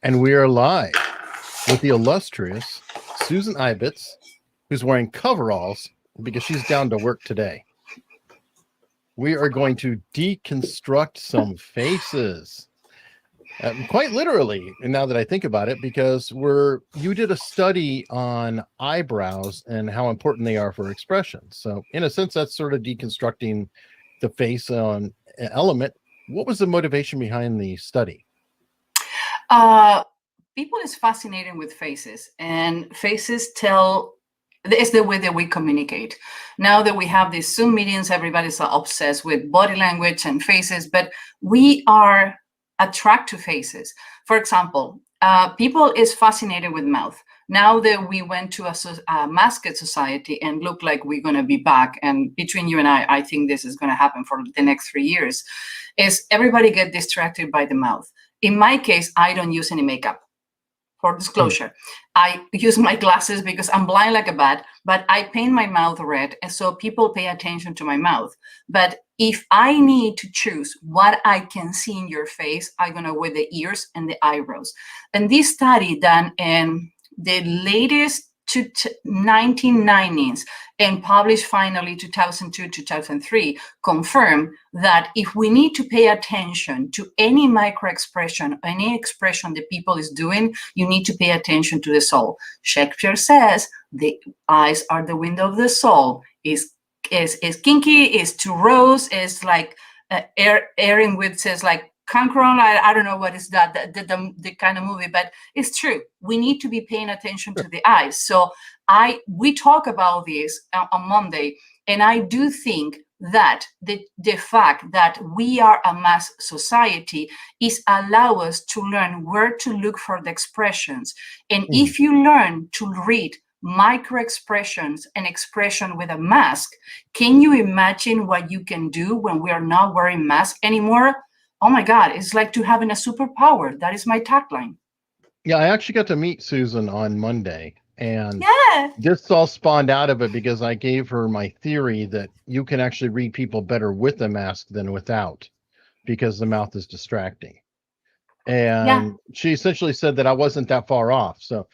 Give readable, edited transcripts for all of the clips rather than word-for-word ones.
And we are live with the illustrious Susan Ibitz, who's wearing coveralls because she's down to work today. We are going to deconstruct some faces, quite literally, and now that I think about it, because you did a study on eyebrows and how important they are for expressions. So in a sense, that's sort of deconstructing the face on an element. What was the motivation behind the study? People is fascinated with faces, and faces it's the way that we communicate. Now that we have these Zoom meetings, everybody's obsessed with body language and faces, but we are attracted to faces. For example, people is fascinated with mouth. Now that we went to a masked society and look like we're going to be back, and between you and I think this is going to happen for the next 3 years, is everybody get distracted by the mouth. In my case, I don't use any makeup. For disclosure, I use my glasses because I'm blind like a bat, but I paint my mouth red, and so people pay attention to my mouth. But if I need to choose what I can see in your face, I'm going to wear the ears and the eyebrows. And this study done in the latest 1990s and published finally 2002, 2003, confirmed that if we need to pay attention to any microexpression, any expression that people is doing, you need to pay attention to the soul. Shakespeare says the eyes are the window of the soul. Is kinky, is to rose, is like Aaron Wood says like Concron, I don't know what is that, the kind of movie, but it's true. We need to be paying attention to the eyes. So we talk about this on Monday, and I do think that the fact that we are a mass society is allow us to learn where to look for the expressions. And if you learn to read micro expressions and expression with a mask, can you imagine what you can do when we are not wearing masks anymore? Oh my God, it's like to having a superpower. That is my tagline. Yeah, I actually got to meet Susan on Monday, and yeah, this all spawned out of it because I gave her my theory that you can actually read people better with a mask than without, because the mouth is distracting. And she essentially said that I wasn't that far off. So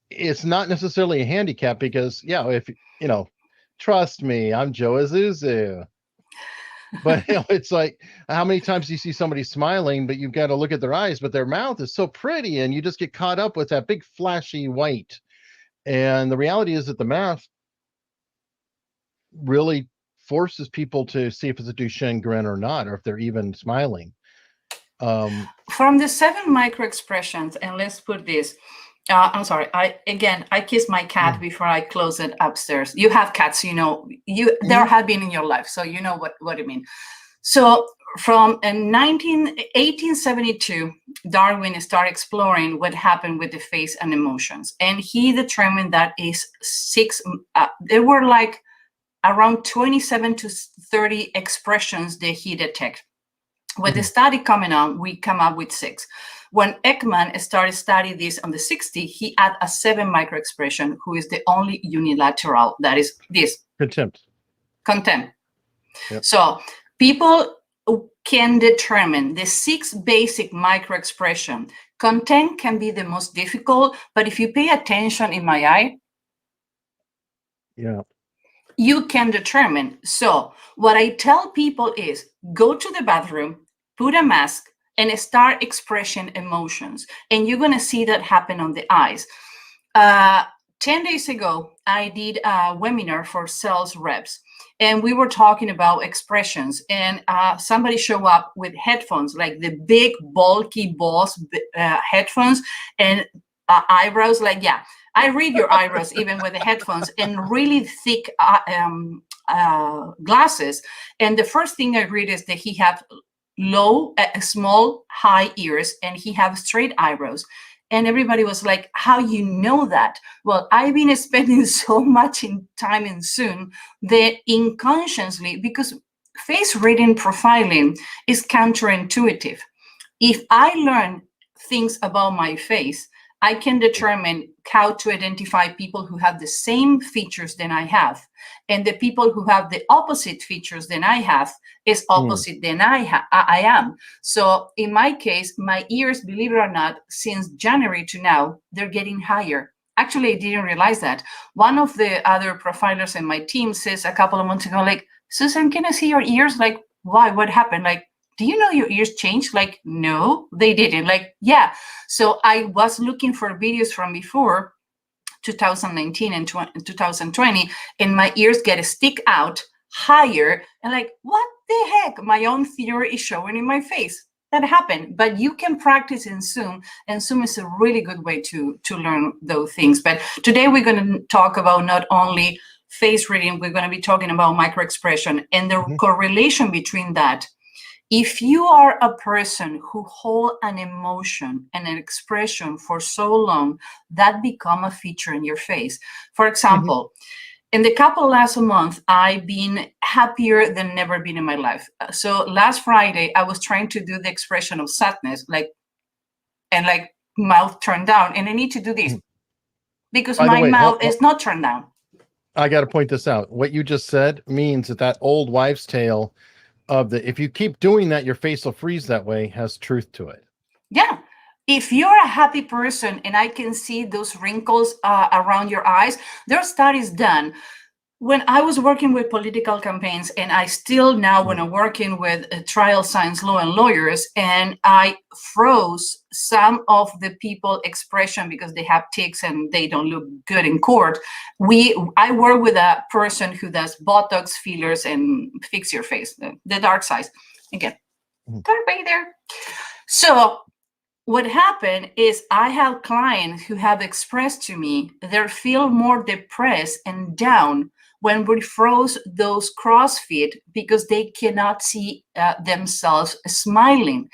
it's not necessarily a handicap because, if trust me, I'm Joe Azuzu. But it's like, how many times do you see somebody smiling, but you've got to look at their eyes, but their mouth is so pretty, and you just get caught up with that big flashy white. And the reality is that the mouth really forces people to see if it's a Duchenne grin or not, or if they're even smiling. From the 7 micro expressions, and let's put this. I'm sorry. I kissed my cat before I close it upstairs. You have cats, there have been in your life, so you know what I mean. So from 1872, Darwin started exploring what happened with the face and emotions, and he determined that is 6. There were like around 27 to 30 expressions that he detected. With the study coming on, we come up with 6. When Ekman started studying this on the 60s, he had a 7 micro expression, who is the only unilateral, that is this. Contempt. Yep. So people can determine the 6 basic micro expression. Contempt can be the most difficult, but if you pay attention in my eye, you can determine. So what I tell people is go to the bathroom, put a mask, and start expressing emotions. And you're going to see that happen on the eyes. 10 days ago, I did a webinar for sales reps, and we were talking about expressions. And somebody showed up with headphones, like the big, bulky Boss headphones, and eyebrows. Like, I read your eyebrows even with the headphones, and really thick glasses. And the first thing I read is that he have small, high ears, and he have straight eyebrows. And everybody was like, how you know that? Well, I've been spending so much time in Zoom that unconsciously, because face reading profiling is counterintuitive. If I learn things about my face, I can determine how to identify people who have the same features than I have, and the people who have the opposite features than I have is opposite than I am. So in my case, my ears, believe it or not, since January to now, they're getting higher. Actually, I didn't realize that. One of the other profilers in my team says a couple of months ago, like, Susan, can I see your ears? Like, why? What happened? Like, do you know your ears changed? Like, no, they didn't. Like, yeah. So I was looking for videos from before 2019 and 2020, and my ears get a stick out higher. And like, what the heck? My own theory is showing in my face. That happened. But you can practice in Zoom, and Zoom is a really good way to learn those things. But today we're going to talk about not only face reading, we're going to be talking about microexpression and the correlation between that. If you are a person who hold an emotion and an expression for so long, that become a feature in your face. For example, in the couple last month, I've been happier than never been in my life. So last Friday, I was trying to do the expression of sadness, like mouth turned down, and I need to do this because my mouth is not turned down. I got to point this out. What you just said means that old wives' tale of if you keep doing that, your face will freeze that way, has truth to it. Yeah. If you're a happy person and I can see those wrinkles around your eyes, there are studies done. When I was working with political campaigns, and I still now when I'm working with trial science law and lawyers, and I froze some of the people expression because they have tics and they don't look good in court. I work with a person who does Botox, fillers, and fix your face, the dark side. Again, dark right there. So what happened is I have clients who have expressed to me they feel more depressed and down when we froze those crossfit because they cannot see themselves smiling.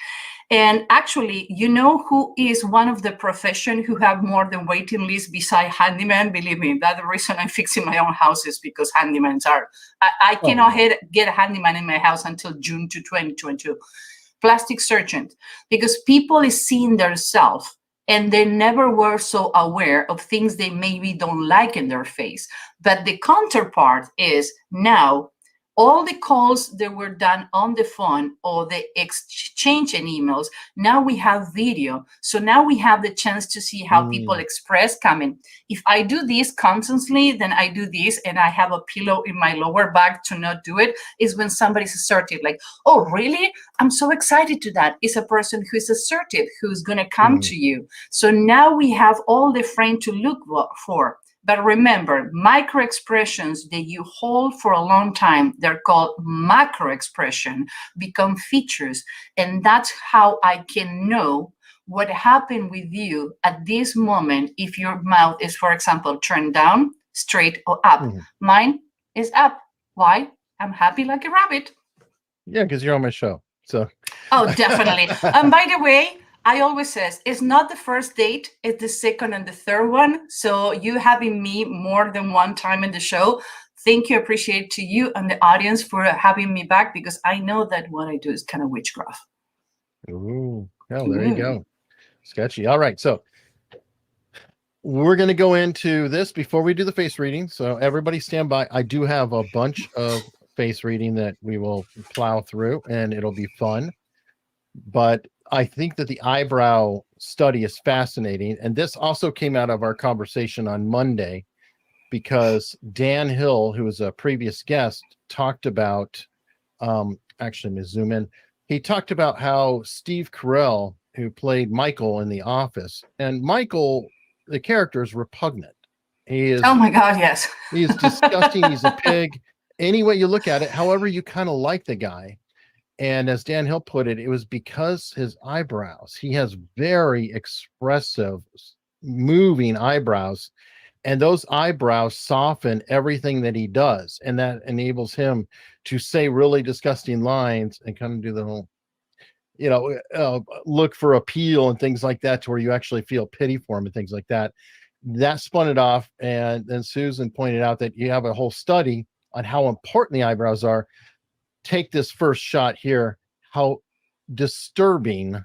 And actually, you know who is one of the profession who have more than waiting list beside handyman? Believe me, that's the reason I'm fixing my own houses, because handymans are, I cannot get a handyman in my house until June to 2022. Plastic surgeon, because people is seeing themselves and they never were so aware of things they maybe don't like in their face. But the counterpart is now all the calls that were done on the phone or the exchange in emails, now we have video. So now we have the chance to see how people express coming. If I do this constantly, then I do this and I have a pillow in my lower back to not do it, is when somebody's assertive, like, oh, really? I'm so excited to that. It's a person who's assertive, who's going to come to you. So now we have all the frame to look for. But remember, microexpressions that you hold for a long time, they're called macroexpression, become features. And that's how I can know what happened with you at this moment if your mouth is, for example, turned down, straight, or up. Mine is up. Why? I'm happy like a rabbit. Yeah, because you're on my show. So. Oh, definitely. And by the way, I always says it's not the first date, it's the second and the third one. So you having me more than one time in the show, thank you, appreciate to you and the audience for having me back, because I know that what I do is kind of witchcraft. Ooh, well, there you go. Sketchy. All right, so we're going to go into this before we do the face reading. So everybody stand by. I do have a bunch of face reading that we will plow through, and it'll be fun. But I think that the eyebrow study is fascinating. And this also came out of our conversation on Monday, because Dan Hill, who was a previous guest, talked about, actually, let me zoom in. He talked about how Steve Carell, who played Michael in The Office, and Michael, the character, is repugnant. He is, oh my God, yes. He's disgusting. He's a pig. Any way you look at it, however, you kind of like the guy. And as Dan Hill put it, it was because his eyebrows, he has very expressive, moving eyebrows, and those eyebrows soften everything that he does. And that enables him to say really disgusting lines and kind of do the whole, look for appeal and things like that, to where you actually feel pity for him and things like that. That spun it off. And then Susan pointed out that you have a whole study on how important the eyebrows are. Take this first shot here, how disturbing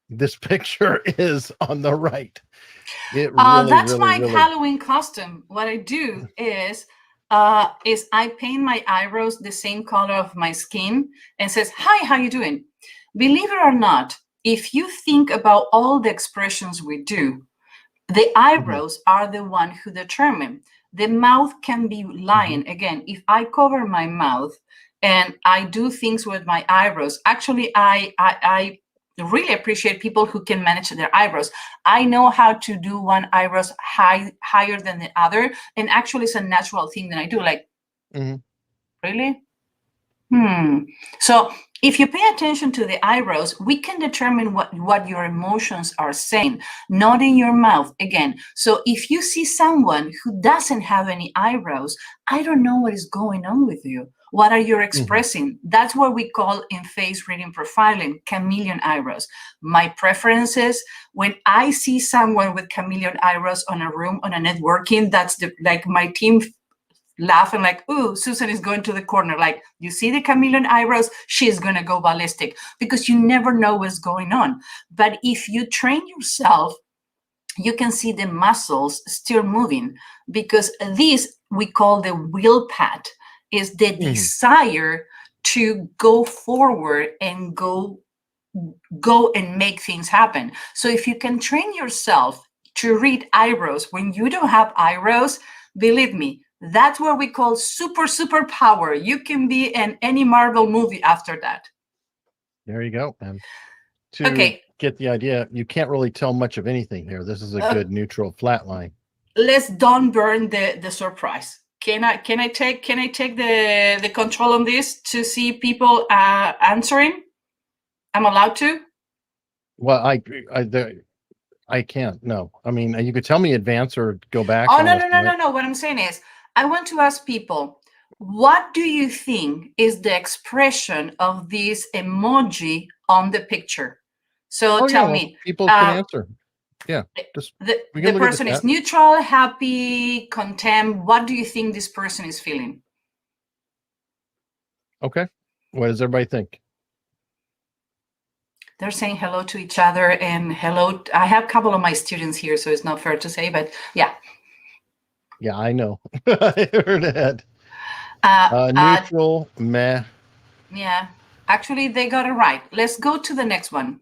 this picture is on the right. It really, that's really, my really. Halloween costume. What I do is I paint my eyebrows the same color of my skin and says, "Hi, how you doing?" Believe it or not, if you think about all the expressions we do, the eyebrows are the one who determine. The mouth can be lying. Again, if I cover my mouth and I do things with my eyebrows, actually, I really appreciate people who can manage their eyebrows. I know how to do one eyebrows higher than the other, and actually, it's a natural thing that I do. Like, really? So if you pay attention to the eyebrows, we can determine what your emotions are saying, not in your mouth. Again, so if you see someone who doesn't have any eyebrows, I don't know what is going on with you. What are you expressing? That's what we call in face reading profiling, chameleon eyebrows. My preferences, when I see someone with chameleon eyebrows on a room, on a networking, that's like my team laughing like, "Ooh, Susan is going to the corner." Like, you see the chameleon eyebrows, she's going to go ballistic, because you never know what's going on. But if you train yourself, you can see the muscles still moving, because this we call the will pat, is the desire to go forward and go and make things happen. So if you can train yourself to read eyebrows when you don't have eyebrows, believe me, that's what we call super power. You can be in any Marvel movie after that. There you go. And to get the idea, you can't really tell much of anything here. This is a good neutral flat line. Let's don't burn the surprise. Can I take the control on this to see people answering? I'm allowed to. Well, I can't. No, I mean, you could tell me advance or go back. Oh, no. What I'm saying is, I want to ask people, what do you think is the expression of this emoji on the picture? So tell me. People can answer. Yeah. The person is neutral, happy, contempt. What do you think this person is feeling? Okay. What does everybody think? They're saying hello to each other and hello. I have a couple of my students here, so it's not fair to say, but yeah. Yeah, I know. I heard that. Neutral, meh. Yeah, actually, they got it right. Let's go to the next one.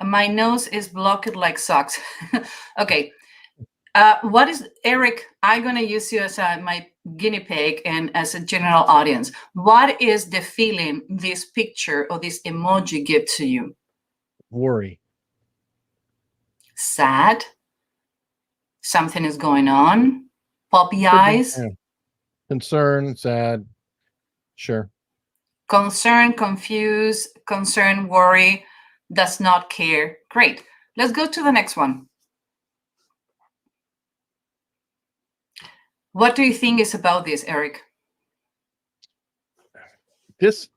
My nose is blocked like socks. Okay. What is, Eric, I'm going to use you as my guinea pig and as a general audience. What is the feeling this picture or this emoji gives to you? Worry. Sad. Something is going on. Puppy eyes. Yeah. Concern, sad. Sure. Concern, confused, concern, worry, does not care. Great. Let's go to the next one. What do you think is about this, Eric? This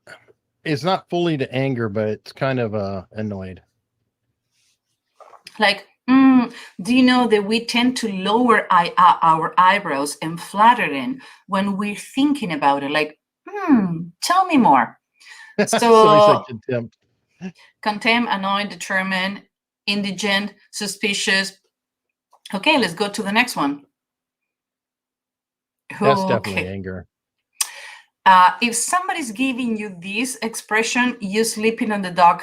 is not fully to anger, but it's kind of annoyed. Like, do you know that we tend to lower our eyebrows and flatter them when we're thinking about it? Like, tell me more. So contempt. Contempt, annoyed, determined, indigent, suspicious. Okay, let's go to the next one. That's definitely anger. If somebody's giving you this expression, you sleeping on the dog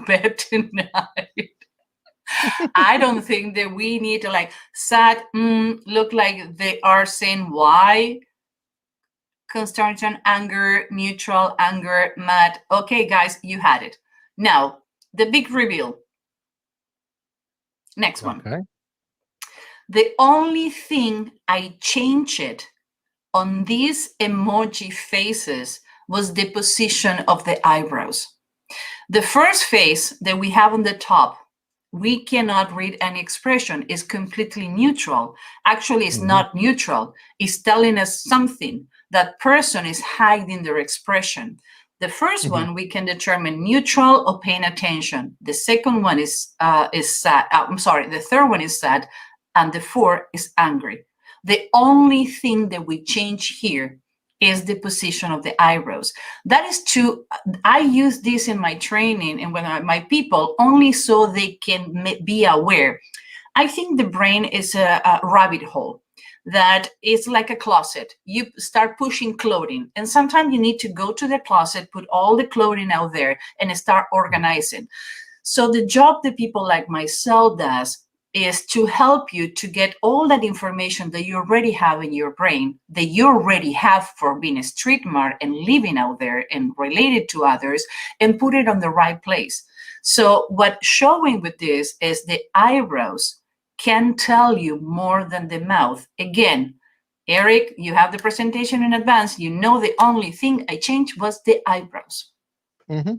bed tonight. I don't think that we need to like sad, look like they are saying why. Consternation, anger, neutral, anger, mad. Okay, guys, you had it. Now, the big reveal. Next one. Okay. The only thing I changed on these emoji faces was the position of the eyebrows. The first face that we have on the top, we cannot read any expression. It's completely neutral. Actually, it's not neutral. It's telling us something. That person is hiding their expression. The first one we can determine neutral or paying attention. The second one is sad. I'm sorry. The third one is sad, and the fourth is angry. The only thing that we change here is the position of the eyebrows. That is I use this in my training and when my people only so they can be aware. I think the brain is a rabbit hole that is like a closet. You start pushing clothing, and sometimes you need to go to the closet, put all the clothing out there, and start organizing. So the job that people like myself does is to help you to get all that information that you already have in your brain, that you already have for being a street smart and living out there and related to others, and put it on the right place. So what showing with this is the eyebrows can tell you more than the mouth. Again, Eric, you have the presentation in advance. You know the only thing I changed was the eyebrows. Mm-hmm.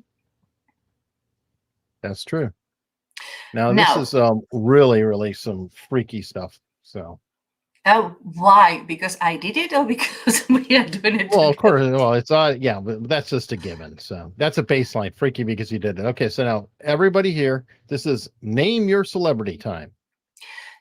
That's true. Now this is really, really some freaky stuff. So. Oh, why? Because I did it, or because we are doing it? Well, of course. Well, it's yeah, but that's just a given. So that's a baseline. Freaky because you did it. Okay, so now everybody here, this is name your celebrity time.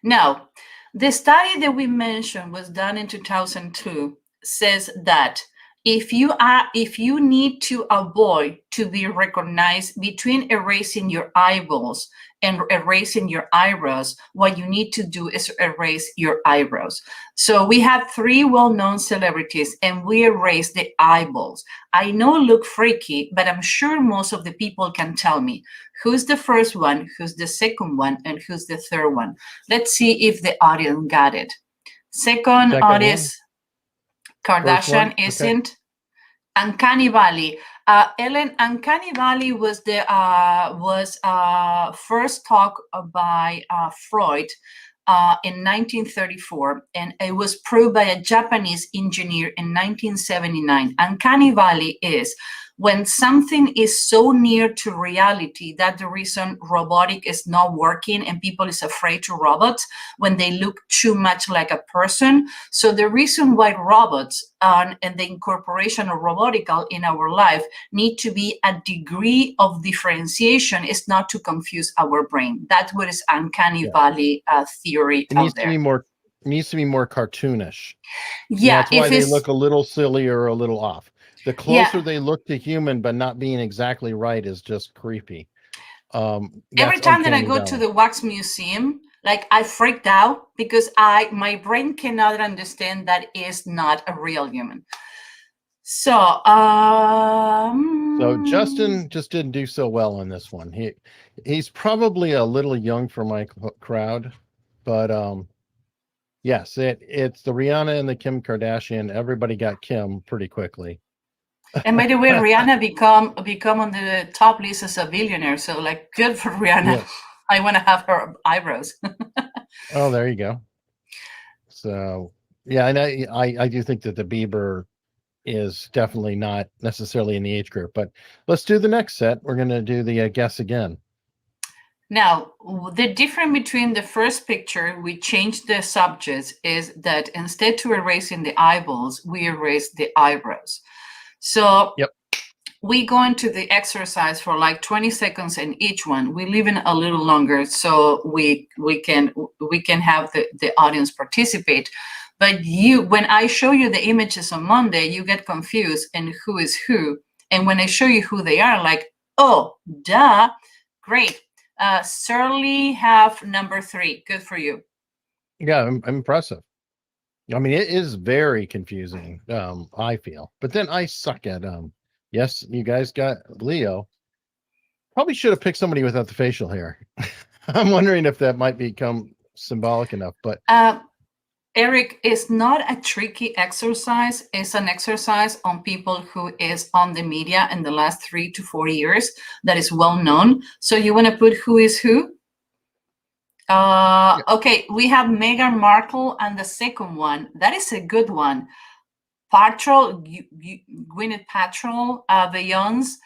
Now, the study that we mentioned was done in 2002. Says that if you need to avoid to be recognized between erasing your eyeballs and erasing your eyebrows, what you need to do is erase your eyebrows. So we have 3 well-known celebrities and we erase the eyeballs. I know look freaky, but I'm sure most of the people can tell me who's the first one, who's the second one, and who's the third one. Let's see if the audience got it. Second audience, Kardashian isn't. Okay. Uncanny Valley. Ellen, Uncanny Valley was the first talk by Freud in 1934, and it was proved by a Japanese engineer in 1979. Uncanny Valley is when something is so near to reality that the reason robotic is not working and people is afraid to robots when they look too much like a person. So the reason why robots and the incorporation of robotical in our life need to be a degree of differentiation is not to confuse our brain. That's what is Uncanny Valley theory. It needs to be more. It needs to be more cartoonish. Yeah, that's why they look a little silly or a little off. The closer they look to human, but not being exactly right, is just creepy. Every time that I go to the wax museum, like I freaked out because my brain cannot understand that is not a real human. So, so Justin just didn't do so well on this one. He's probably a little young for my crowd, but yes, it's the Rihanna and the Kim Kardashian. Everybody got Kim pretty quickly. And by the way, Rihanna become on the top list as a billionaire. So like, good for Rihanna. Yes. I want to have her eyebrows. Oh, there you go. So yeah, and I do think that the Bieber is definitely not necessarily in the age group, but let's do the next set. We're going to do the guess again. Now, the difference between the first picture, we changed the subjects, is that instead to erasing the eyeballs, we erase the eyebrows. So we go into the exercise for like 20 seconds in each one. We leave it a little longer so we can have the audience participate. But when I show you the images on Monday, you get confused and who is who. And when I show you who they are, like, oh, duh, great. Certainly have number 3. Good for you. Yeah, impressive. I mean, it is very confusing, I feel. But then I suck at yes, you guys got Leo. Probably should have picked somebody without the facial hair. I'm wondering if that might become symbolic enough. But Eric, it's not a tricky exercise. It's an exercise on people who is on the media in the last 3 to 4 years that is well known. So you want to put who is who? Okay, we have Meghan Markle and the second one. That is a good one. Gwyneth Paltrow, Beyonce,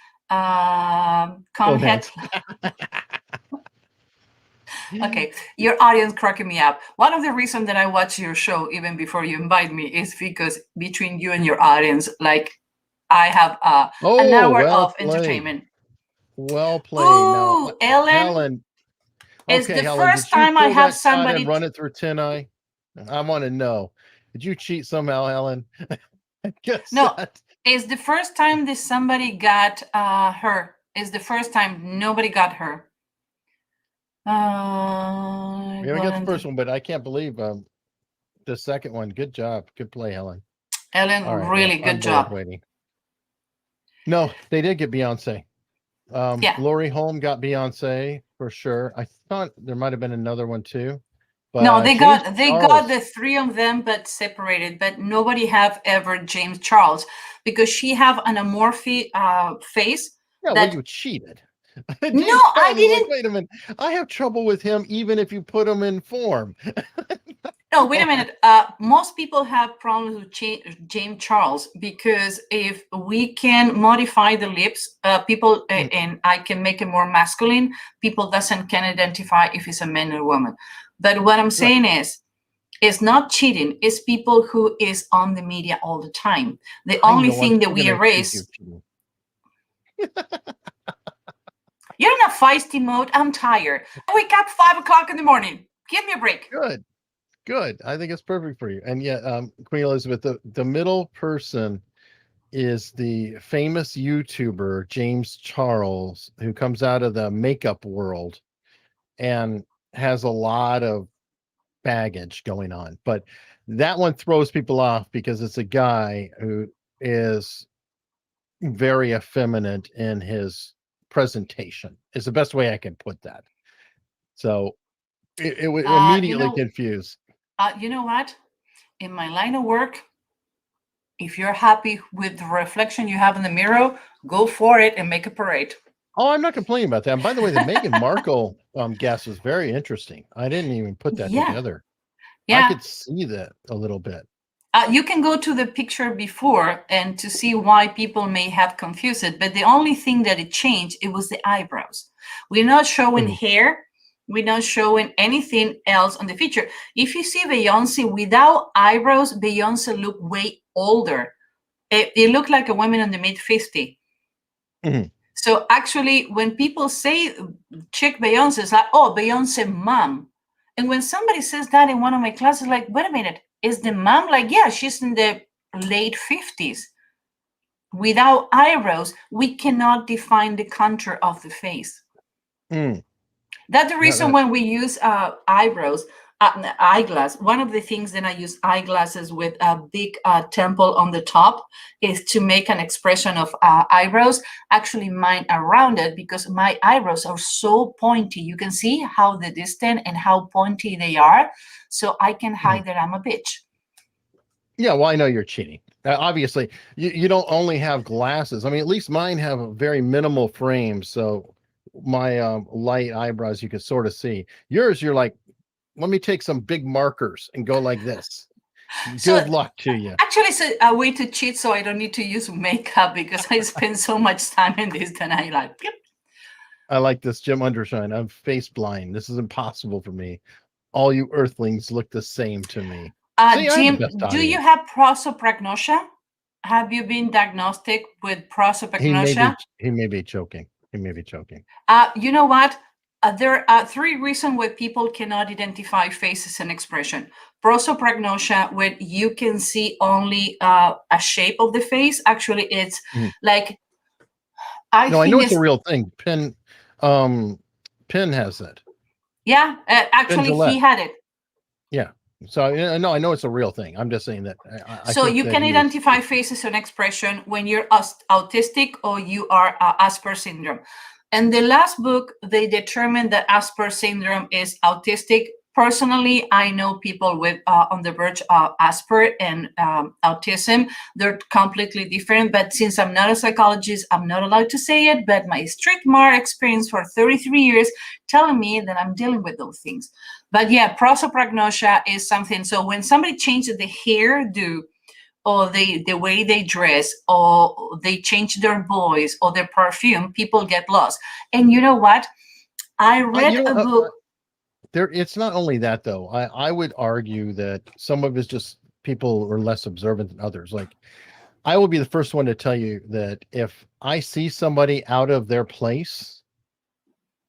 Okay, your audience cracking me up. One of the reasons that I watch your show even before you invite me is because between you and your audience, like I have an hour of entertainment. Well played. Ooh, now, Ellen. Okay, it's the Helen, first time I have somebody and run it through 10i. I want to know. Did you cheat somehow, Helen? I guess No, that. it's the first time that somebody got her. It's the first time nobody got her. Yeah, I got the first one, but I can't believe the second one. Good job. Good play, Helen. Ellen, All right. really Well, good I'm bored job. waiting. No, they did get Beyonce. Yeah. Lori Holm got Beyonce for sure. I thought there might have been another one too. But No, they James got Charles, the three of them, but separated. But nobody have ever James Charles because she have an amorphic face. yeah, well, That you cheated. no, James I Charles is like, didn't. wait a minute. I have trouble with him even if you put him in form. No, wait a minute. Most people have problems with James Charles because if we can modify the lips, people and I can make it more masculine. People can identify if it's a man or woman. But what I'm saying is, it's not cheating. It's people who is on the media all the time. The only thing that we erase. You're in a feisty mode. I'm tired. I wake up 5 o'clock in the morning. Give me a break. Good. I think it's perfect for you. And yet, Queen Elizabeth, the middle person is the famous YouTuber James Charles, who comes out of the makeup world and has a lot of baggage going on. But that one throws people off because it's a guy who is very effeminate in his presentation. Is the best way I can put that. So it would immediately confuse. You know what? In my line of work, if you're happy with the reflection you have in the mirror, go for it and make a parade. Oh, I'm not complaining about that. And by the way, the Meghan Markle guess was very interesting. I didn't even put that together. Yeah. I could see that a little bit. You can go to the picture before and to see why people may have confused it. But the only thing that it changed, it was the eyebrows. We're not showing hair. We're not showing anything else on the picture. If you see Beyonce without eyebrows, Beyonce looked way older. It looked like a woman in the mid-50s. So actually, when people say check Beyonce, it's like, oh, Beyonce mom. And when somebody says that in one of my classes, like, wait a minute, is the mom like, yeah, she's in the late 50s. Without eyebrows, we cannot define the contour of the face. That's the reason when we use eyebrows, eyeglass. One of the things that I use eyeglasses with a big temple on the top is to make an expression of eyebrows. Actually, mine are rounded because my eyebrows are so pointy. You can see how the distant and how pointy they are. So I can hide that I'm a bitch. Yeah, well, I know you're cheating. Obviously, you don't only have glasses. I mean, at least mine have a very minimal frame. So my light eyebrows, you can sort of see. Yours, you're like, let me take some big markers and go like this. Good luck to you. Actually, it's a way to cheat so I don't need to use makeup because I spend so much time in this that I like. Yep. I like this, Jim Undershine. I'm face blind. This is impossible for me. All you earthlings look the same to me. Jim, do you have prosopagnosia? Have you been diagnosed with prosopagnosia? He may be choking. He may be choking. You know what? There are 3 reasons why people cannot identify faces and expression. Prosopagnosia, when you can see only a shape of the face. Actually, it's like I know it's a real thing. Penn has that. Yeah, actually, he had it. Yeah. So I know it's a real thing. I'm just saying that. So you can identify faces and expression when you're autistic or you are Asperger's syndrome. And the last book, they determined that Asperger's syndrome is autistic. Personally, I know people with on the verge of Asperger and autism. They're completely different. But since I'm not a psychologist, I'm not allowed to say it. But my strict MAR experience for 33 years telling me that I'm dealing with those things. But yeah, prosopagnosia is something. So when somebody changes the hairdo, or the way they dress, or they change their voice or their perfume, people get lost. And you know what? I read a book. It's not only that, though. I would argue that some of it's just people are less observant than others. Like, I will be the first one to tell you that if I see somebody out of their place,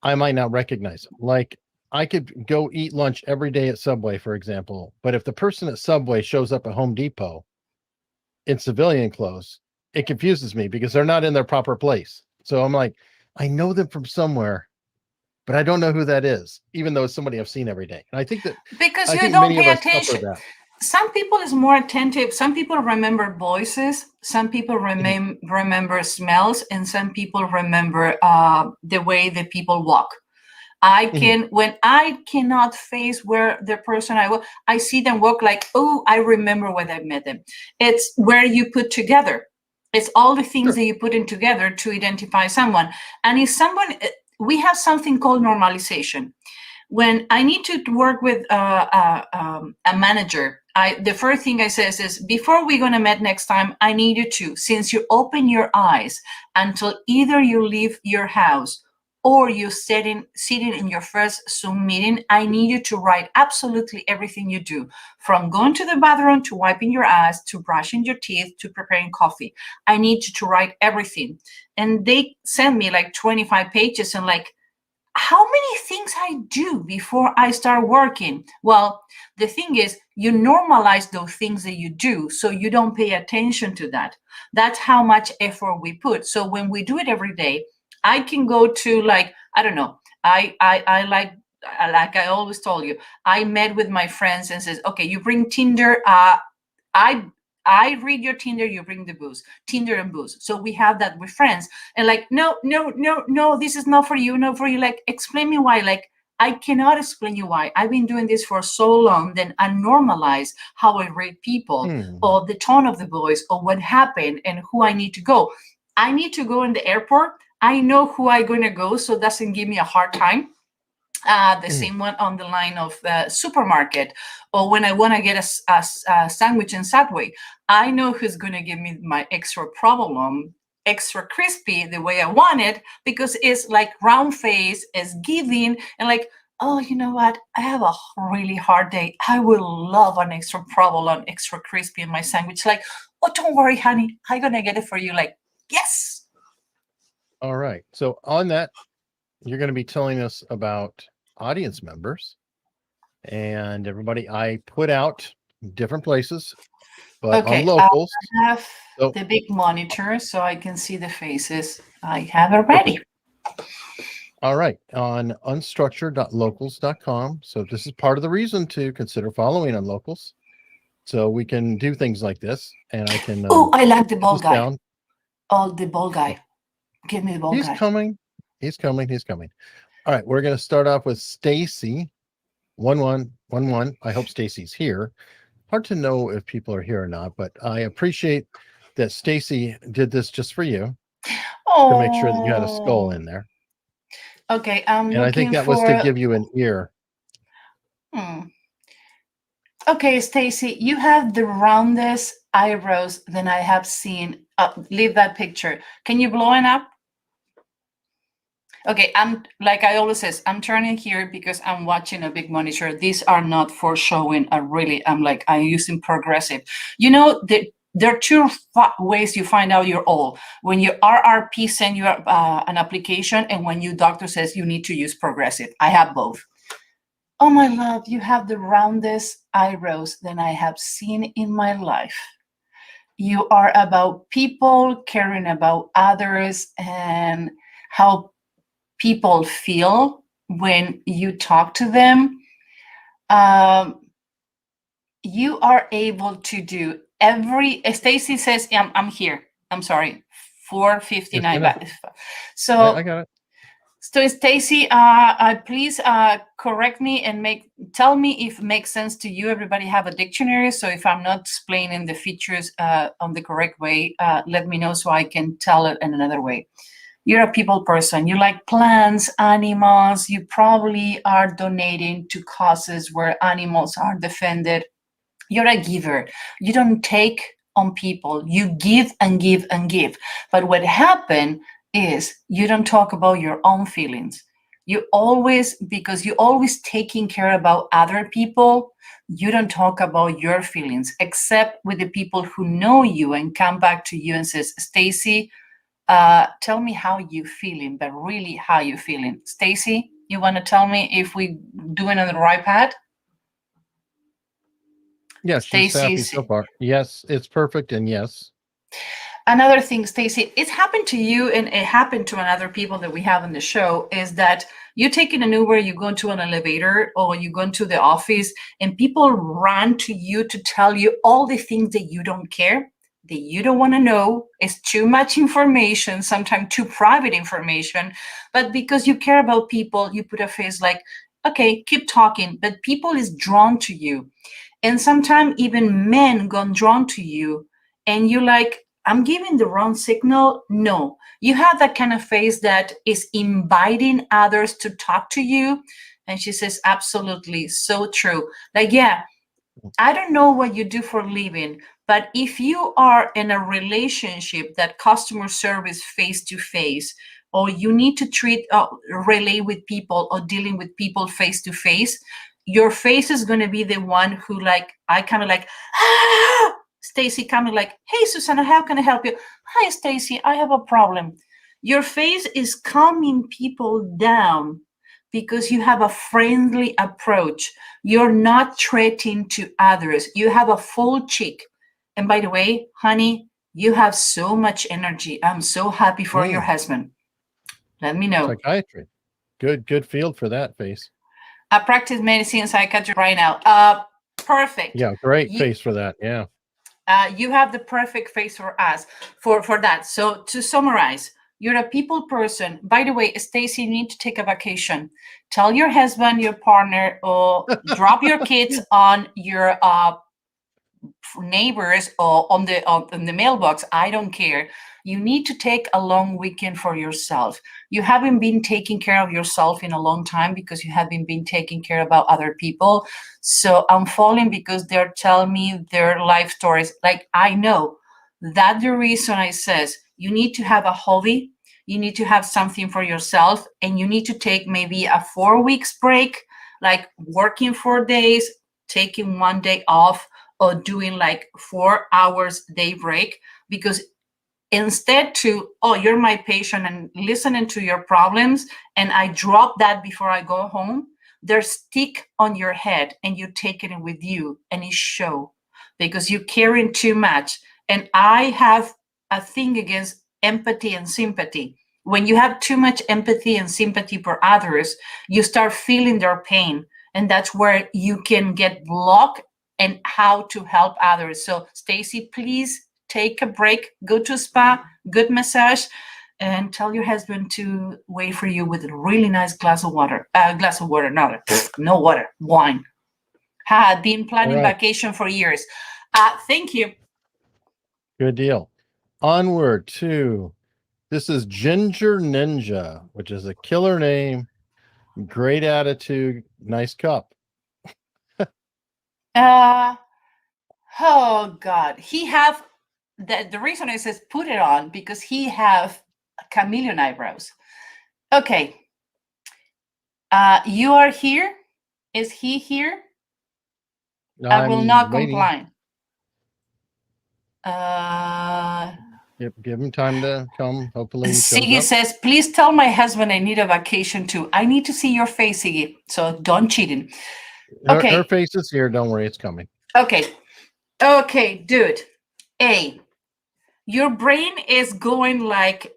I might not recognize them. Like, I could go eat lunch every day at Subway, for example, but if the person at Subway shows up at Home Depot, in civilian clothes, it confuses me because they're not in their proper place. So I'm like, I know them from somewhere, but I don't know who that is, even though it's somebody I've seen every day. And Because I you think don't many of pay us suffer attention. that. Some people is more attentive. Some people remember voices. Some people Mhm. remember smells, and some people remember the way the people walk. When I cannot face where the person I see them walk like, oh, I remember when I met them. It's where you put together. It's all the things Sure. that you put in together to identify someone. And if someone, we have something called normalization. When I need to work with a manager, the first thing I says is, before we're gonna meet next time, I need you to, since you open your eyes until either you leave your house or you sitting in your first Zoom meeting, I need you to write absolutely everything you do, from going to the bathroom to wiping your ass to brushing your teeth to preparing coffee. I need you to write everything. And they send me like 25 pages and like, how many things I do before I start working? Well, the thing is, you normalize those things that you do, so you don't pay attention to that. That's how much effort we put. So when we do it every day, I can go to, like, I don't know, I like I always told you, I met with my friends and says, okay, you bring Tinder, I I read your Tinder, you bring the booze, Tinder and booze. So we have that with friends. And like, no, no, no, no, this is not for you, not for you. Like, explain me why. Like, I cannot explain you why. I've been doing this for so long, then I normalize how I read people, Mhm. or the tone of the voice, or what happened and who I need to go. I need to go in the airport. I know who I'm going to go, so it doesn't give me a hard time. The Mhm. same one on the line of the supermarket, or when I want to get a sandwich in Subway, I know who's going to give me my extra provolone, extra crispy the way I want it, because it's like round face, is giving, and like, oh, you know what? I have a really hard day. I will love an extra provolone, extra crispy in my sandwich. Like, oh, don't worry, honey. I'm going to get it for you. Like, yes. All right. So on that, you're going to be telling us about audience members and everybody. I put out different places, but on Okay, locals. I have So, the big monitor so I can see the faces. I have it perfect. ready. All right. On unstructured.locals.com. So this is part of the reason to consider following on locals. So we can do things like this, and I can Oh, I like the put bald this guy. down. Oh, the bald Oh, guy. Give me the bald he's guy. coming. He's coming. He's coming. All right. We're going to start off with Stacy 1111. I hope Stacy's here. Hard to know if people are here or not, but I appreciate that Stacy did this just for you to make sure that you had a skull Oh, in there. okay. I'm And I think looking that was to for. give you an ear. Hmm. Okay, Stacy, you have the roundest eyebrows than I have seen. Leave that picture. Can you blow it up? Okay, I'm like I always says, I'm turning here because I'm watching a big monitor. These are not for showing. I'm using progressive. You know, there are two ways you find out you're old. When your RRP send you an application, and when your doctor says you need to use progressive. I have both. Oh my love, you have the roundest eyebrows than I have seen in my life. You are about people, caring about others, and how people feel when you talk to them. Um, you are able to do Stacy says, I'm here. I'm sorry, Yes, I 4:59 know. back. I So, got it. Stacy, please correct me and tell me if it makes sense to you. Everybody have a dictionary, so if I'm not explaining the features on the correct way, let me know so I can tell it in another way. You're a people person. You like plants, animals. You probably are donating to causes where animals are defended. You're a giver. You don't take on people. You give and give and give. But what happened is you don't talk about your own feelings. Because you always taking care about other people, you don't talk about your feelings, except with the people who know you and come back to you and says, Stacy, tell me how you feeling, but really how you feeling. Stacy, you want to tell me if we doing on the right path? Yeah, she's happy so far. Yes, it's perfect, and yes. Another thing, Stacy, it's happened to you and it happened to other people that we have on the show, is that you take in an Uber, you go into an elevator, or you go into the office, and people run to you to tell you all the things that you don't care, that you don't want to know. It's too much information, sometimes too private information. But because you care about people, you put a face like, okay, keep talking. But people is drawn to you. And sometimes even men got drawn to you, and you like, I'm giving the wrong signal. No, you have that kind of face that is inviting others to talk to you. And she says, absolutely, so true. Like, yeah, I don't know what you do for a living, but if you are in a relationship that customer service face to face, or you need to relate with people or dealing with people face to face, your face is going to be the one who, like, I kind of like, ah! Stacy coming like, hey, Susanna, how can I help you? Hi, Stacy, I have a problem. Your face is calming people down because you have a friendly approach. You're not threatening to others. You have a full cheek. And by the way, honey, you have so much energy. I'm so happy for your husband. Let me know. Psychiatry. Good field for that face. I practice medicine and psychiatry right now. Perfect. Yeah, great face for that. Yeah. You have the perfect face for us for that. So to summarize, you're a people person. By the way, Stacy, you need to take a vacation. Tell your husband, your partner, or drop your kids on your neighbors or on the mailbox. I don't care. You need to take a long weekend for yourself. You haven't been taking care of yourself in a long time because you haven't been taking care about other people. So I'm falling because they're telling me their life stories. Like, I know that's the reason I says you need to have a hobby. You need to have something for yourself, and you need to take maybe a 4 weeks break, like working 4 days, taking 1 day off, or doing like 4 hours day break. Because instead to, oh, you're my patient and listening to your problems, and I drop that before I go home, they're stick on your head and you take it with you, and it show because you're caring too much. And I have a thing against empathy and sympathy. When you have too much empathy and sympathy for others, you start feeling their pain, and that's where you can get blocked and how to help others. So Stacy, please take a break, go to a spa, good massage, and tell your husband to wait for you with a really nice glass of water. No water, wine. I've been planning vacation for years. Thank you. Good deal. Onward to, this is Ginger Ninja, which is a killer name, great attitude, nice cup. Oh God, he have the reason I says put it on because he have chameleon eyebrows. Okay. You are here. Is he here? I will not comply. Yep, give him time to come. Hopefully, Siggy says, please tell my husband I need a vacation too. I need to see your face, Siggy. So don't cheat him. Okay. Her face is here. Don't worry, it's coming. Okay, dude. A, your brain is going like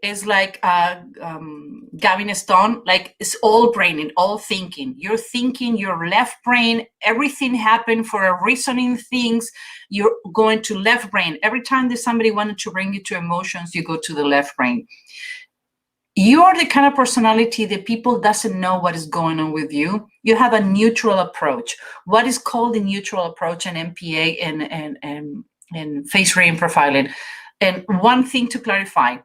Gavin Stone, like it's all brain and all thinking. You're thinking your left brain, everything happened for a reasoning things. You're going to left brain. Every time that somebody wanted to bring you to emotions, you go to the left brain. You are the kind of personality that people doesn't know what is going on with you. You have a neutral approach. What is called the neutral approach in MPA and face reading profiling. And one thing to clarify,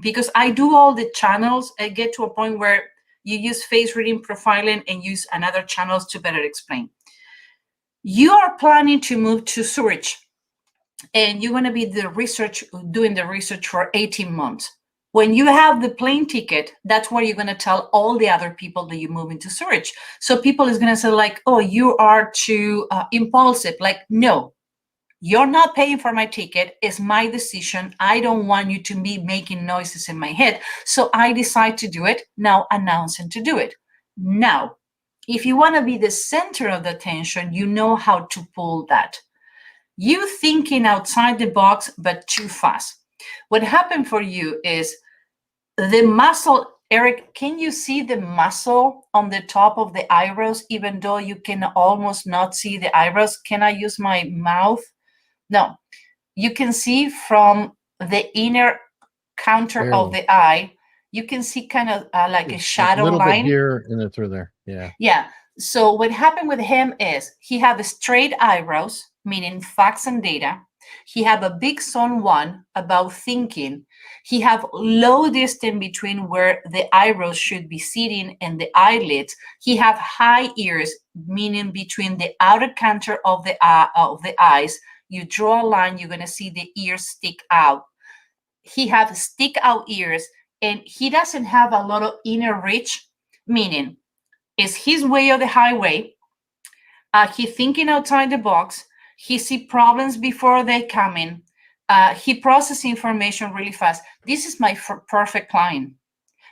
because I do all the channels, I get to a point where you use face reading profiling and use another channels to better explain. You are planning to move to Zurich, and you're going to be doing the research for 18 months. When you have the plane ticket, that's where you're going to tell all the other people that you move into Zurich. So people is going to say like, oh, you are too impulsive. Like, no, you're not paying for my ticket. It's my decision. I don't want you to be making noises in my head. So I decide to do it. Now announcing to do it. Now, if you want to be the center of the attention, you know how to pull that. You thinking outside the box, but too fast. What happened for you is the muscle. Eric, can you see the muscle on the top of the eyebrows, even though you can almost not see the eyebrows? Can I use my mouth? No. You can see from the inner counter of the eye, you can see kind of like a shadow line. A little bit here and then through there. Yeah. Yeah. So what happened with him is he had the straight eyebrows, meaning facts and data. He have a big zone 1 about thinking. He have low distance between where the eyebrows should be sitting and the eyelids. He have high ears, meaning between the outer counter of the eyes. You draw a line, you're going to see the ears stick out. He have stick out ears, and he doesn't have a lot of inner reach, meaning it's his way or the highway. He thinking outside the box. He see problems before they come in. He process information really fast. This is my perfect client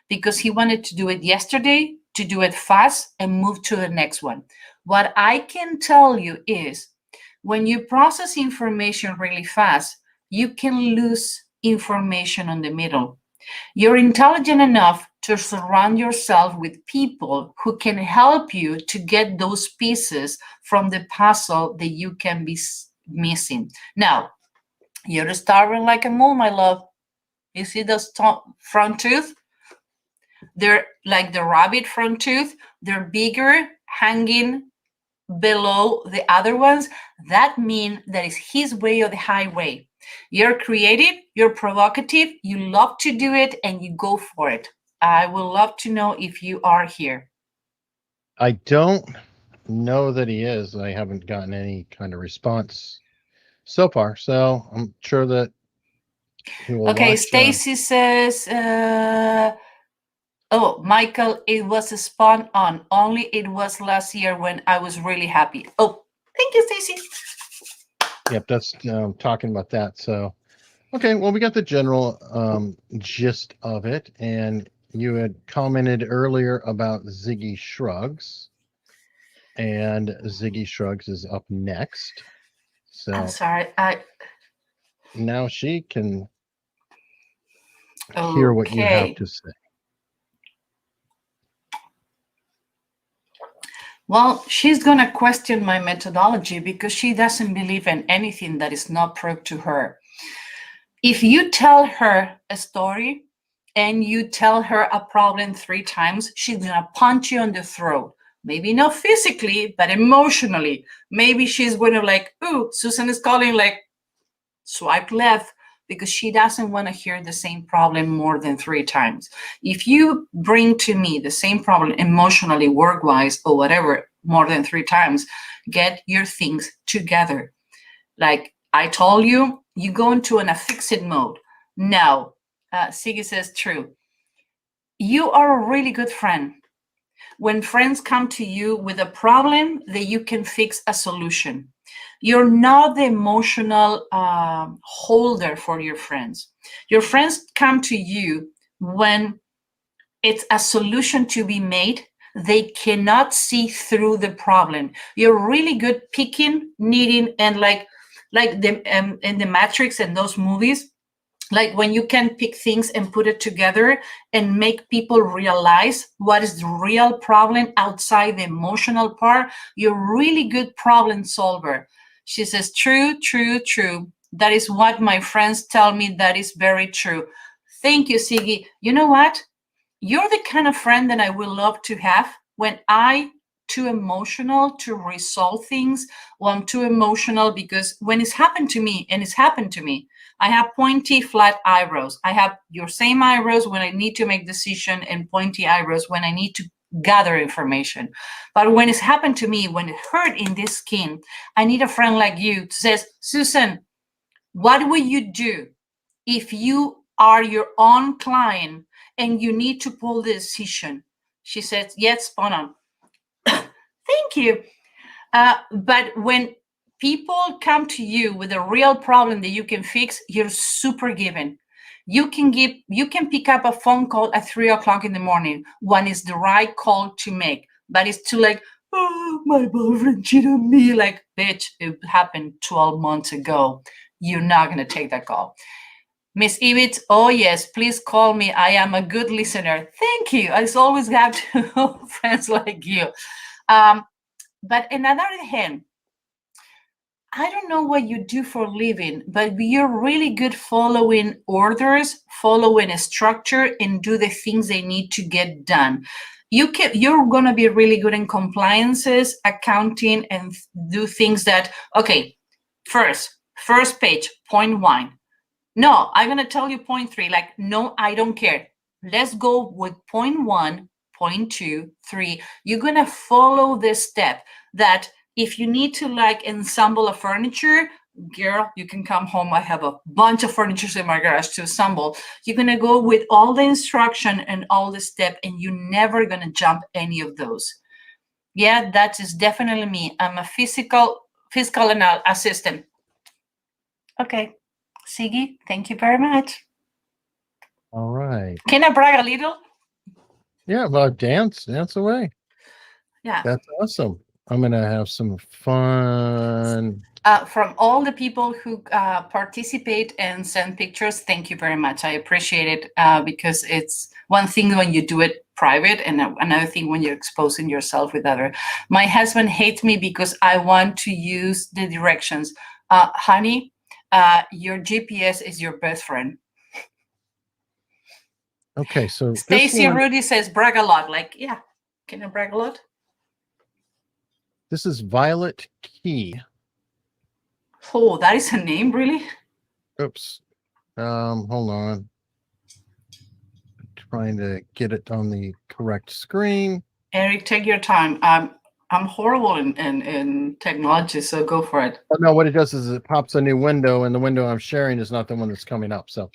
because he wanted to do it yesterday, to do it fast and move to the next one. What I can tell you is when you process information really fast, you can lose information on the middle. You're intelligent enough to surround yourself with people who can help you to get those pieces from the puzzle that you can be missing. Now, you're starving like a mole, my love. You see the front tooth? They're like the rabbit front tooth. They're bigger, hanging below the other ones. That means that is his way or the highway. You're creative, you're provocative, you love to do it, and you go for it. I would love to know if you are here. I don't know that he is. I haven't gotten any kind of response so far, so I'm sure that he will. Okay, Stacy says, oh, Michael, it was a spot on. Only it was last year when I was really happy. Oh, thank you, Stacy. Yep, that's talking about that. So, okay, well, we got the general gist of it, and you had commented earlier about Ziggy Shrugs, and Ziggy Shrugs is up next. So I'm sorry. Now she can hear what you have to say. Well, she's going to question my methodology because she doesn't believe in anything that is not proved to her. If you tell her a story and you tell her a problem 3 times, she's going to punch you on the throat. Maybe not physically, but emotionally. Maybe she's going to like, ooh, Susan is calling, like, swipe left, because she doesn't want to hear the same problem more than 3 times. If you bring to me the same problem emotionally, work-wise, or whatever, more than 3 times, get your things together. Like I told you, you go into an affixed mode. Now, Siggy says, true. You are a really good friend. When friends come to you with a problem that you can fix a solution. You're not the emotional holder for your friends. Your friends come to you when it's a solution to be made. They cannot see through the problem. You're really good picking, kneading, and like the in the Matrix and those movies, like when you can pick things and put it together and make people realize what is the real problem outside the emotional part. You're a really good problem solver. She says, true, true, true. That is what my friends tell me. That is very true. Thank you, Siggy. You know what? You're the kind of friend that I would love to have when I'm too emotional to resolve things, or I'm too emotional because when it's happened to me, and it's happened to me, I have pointy, flat eyebrows. I have your same eyebrows when I need to make decision and pointy eyebrows when I need to gather information. But when it's happened to me, when it hurt in this skin, I need a friend like you to say, Susan, what would you do if you are your own client and you need to pull the decision? She says, yes, spot on. Thank you. But when people come to you with a real problem that you can fix, you're super giving. You can pick up a phone call at 3 o'clock in the morning when it's the right call to make. But it's to like oh, my boyfriend cheated on me. Like, bitch, it happened 12 months ago. You're not going to take that call. Miss Ibitz, oh yes, please call me. I am a good listener. Thank you. I always have to friends like you. But on the other hand, I don't know what you do for a living, but you're really good following orders, following a structure, and do the things they need to get done. You're going to be really good in compliances, accounting, and do things that, okay, first page, point 1. No, I'm going to tell you point 3. Like, no, I don't care. Let's go with point 1, point 2, 3. You're going to follow this step that if you need to like ensemble a furniture, girl, you can come home. I have a bunch of furniture in my garage to assemble. You're going to go with all the instruction and all the step, and you're never going to jump any of those. Yeah, that is definitely me. I'm a fiscal assistant. Okay. Siggy, thank you very much. All right. Can I brag a little? Yeah, well, dance away. Yeah. That's awesome. I'm going to have some fun. From all the people who participate and send pictures, thank you very much. I appreciate it because it's one thing when you do it private and another thing when you're exposing yourself with other. My husband hates me because I want to use the directions. Honey, your GPS is your best friend. Okay, so Stacy Rudy says brag a lot. Like, yeah, can I brag a lot? This is Violet Key. Oh, that is a name, really? Oops. Hold on. I'm trying to get it on the correct screen. Eric, take your time. I'm horrible in technology, so go for it. Oh, no, what it does is it pops a new window, and the window I'm sharing is not the one that's coming up. So,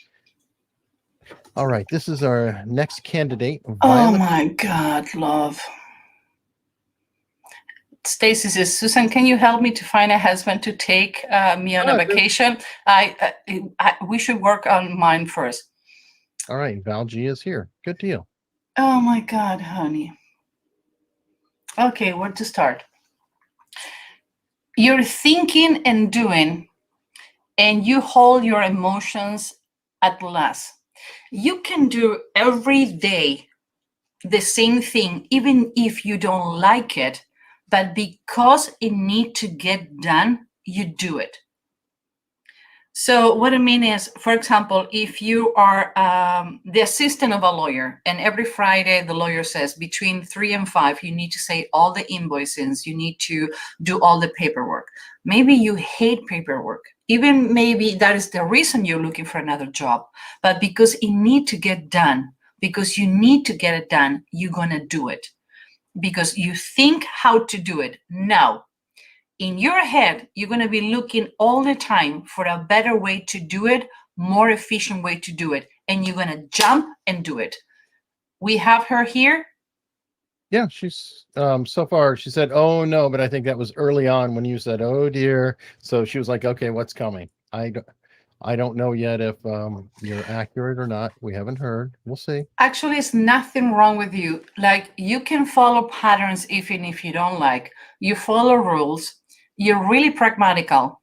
all right, this is our next candidate. Violet. Oh my God, love. Stacy says, Susan, can you help me to find a husband to take me on a vacation? We should work on mine first. All right, Val G is here. Good deal. Oh my God, honey. Okay, where to start? You're thinking and doing, and you hold your emotions at last. You can do every day the same thing, even if you don't like it, but because it needs to get done, you do it. So what I mean is, for example, if you are the assistant of a lawyer, and every Friday the lawyer says between 3 and 5, you need to say all the invoices, you need to do all the paperwork. Maybe you hate paperwork. Even maybe that is the reason you're looking for another job. But because it needs to get done, because you need to get it done, you're going to do it. Because you think how to do it. Now, in your head, you're going to be looking all the time for a better way to do it, more efficient way to do it. And you're going to jump and do it. We have her here. Yeah, she's so far, she said, oh no, but I think that was early on when you said, oh dear. So she was like, okay, what's coming? I don't know yet if you're accurate or not. We haven't heard. We'll see. Actually, it's nothing wrong with you. Like, you can follow patterns even if you don't like. You follow rules. You're really pragmatical.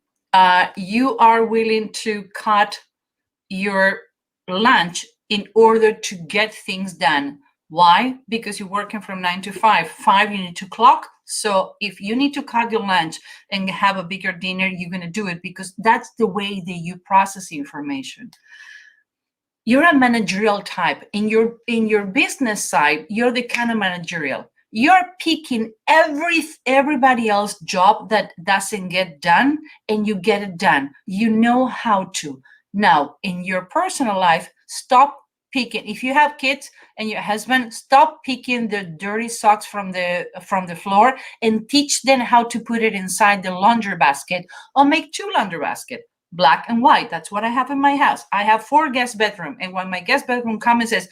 You are willing to cut your lunch in order to get things done. Why? Because you're working from 9 to 5. 5, you need to clock. So if you need to cut your lunch and have a bigger dinner, you're going to do it because that's the way that you process information. You're a managerial type. In your business side, you're the kind of managerial. You're picking everybody else's job that doesn't get done, and you get it done. You know how to. Now, in your personal life, stop picking. If you have kids and your husband, stop picking the dirty socks from the floor and teach them how to put it inside the laundry basket, or make 2 laundry baskets. Black and white. That's what I have in my house. I have 4 guest bedrooms. And when my guest bedroom comes and says,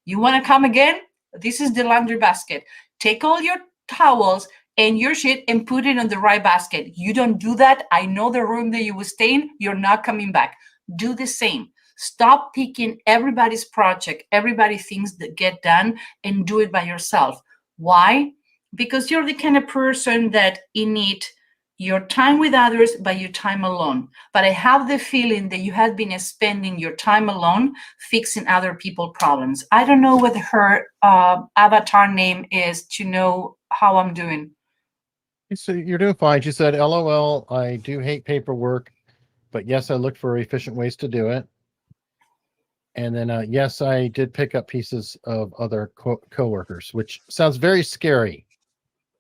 you want to come again? This is the laundry basket. Take all your towels and your shit and put it in the right basket. You don't do that. I know the room that you will stay in. You're not coming back. Do the same. Stop picking everybody's project, everybody things that get done, and do it by yourself. Why? because you're the kind of person that you need your time with others, but your time alone. But I have the feeling that you have been spending your time alone fixing other people's problems. I don't know what her avatar name is to know how I'm doing. So you're doing fine. She said, LOL, I do hate paperwork, but yes, I look for efficient ways to do it. And then, yes, I did pick up pieces of other coworkers, which sounds very scary.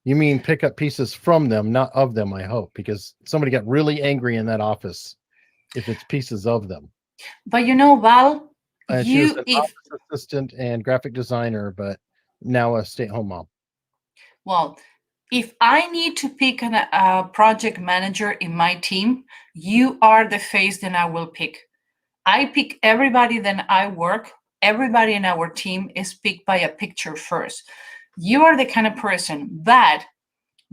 You mean pick up pieces from them, not of them, I hope, because somebody got really angry in that office if it's pieces of them. But you know, Val, She was an office assistant and graphic designer, but now a stay-at-home mom. Well, if I need to pick a project manager in my team, you are the face that I will pick. I pick everybody that I work, everybody in our team is picked by a picture first. You are the kind of person that,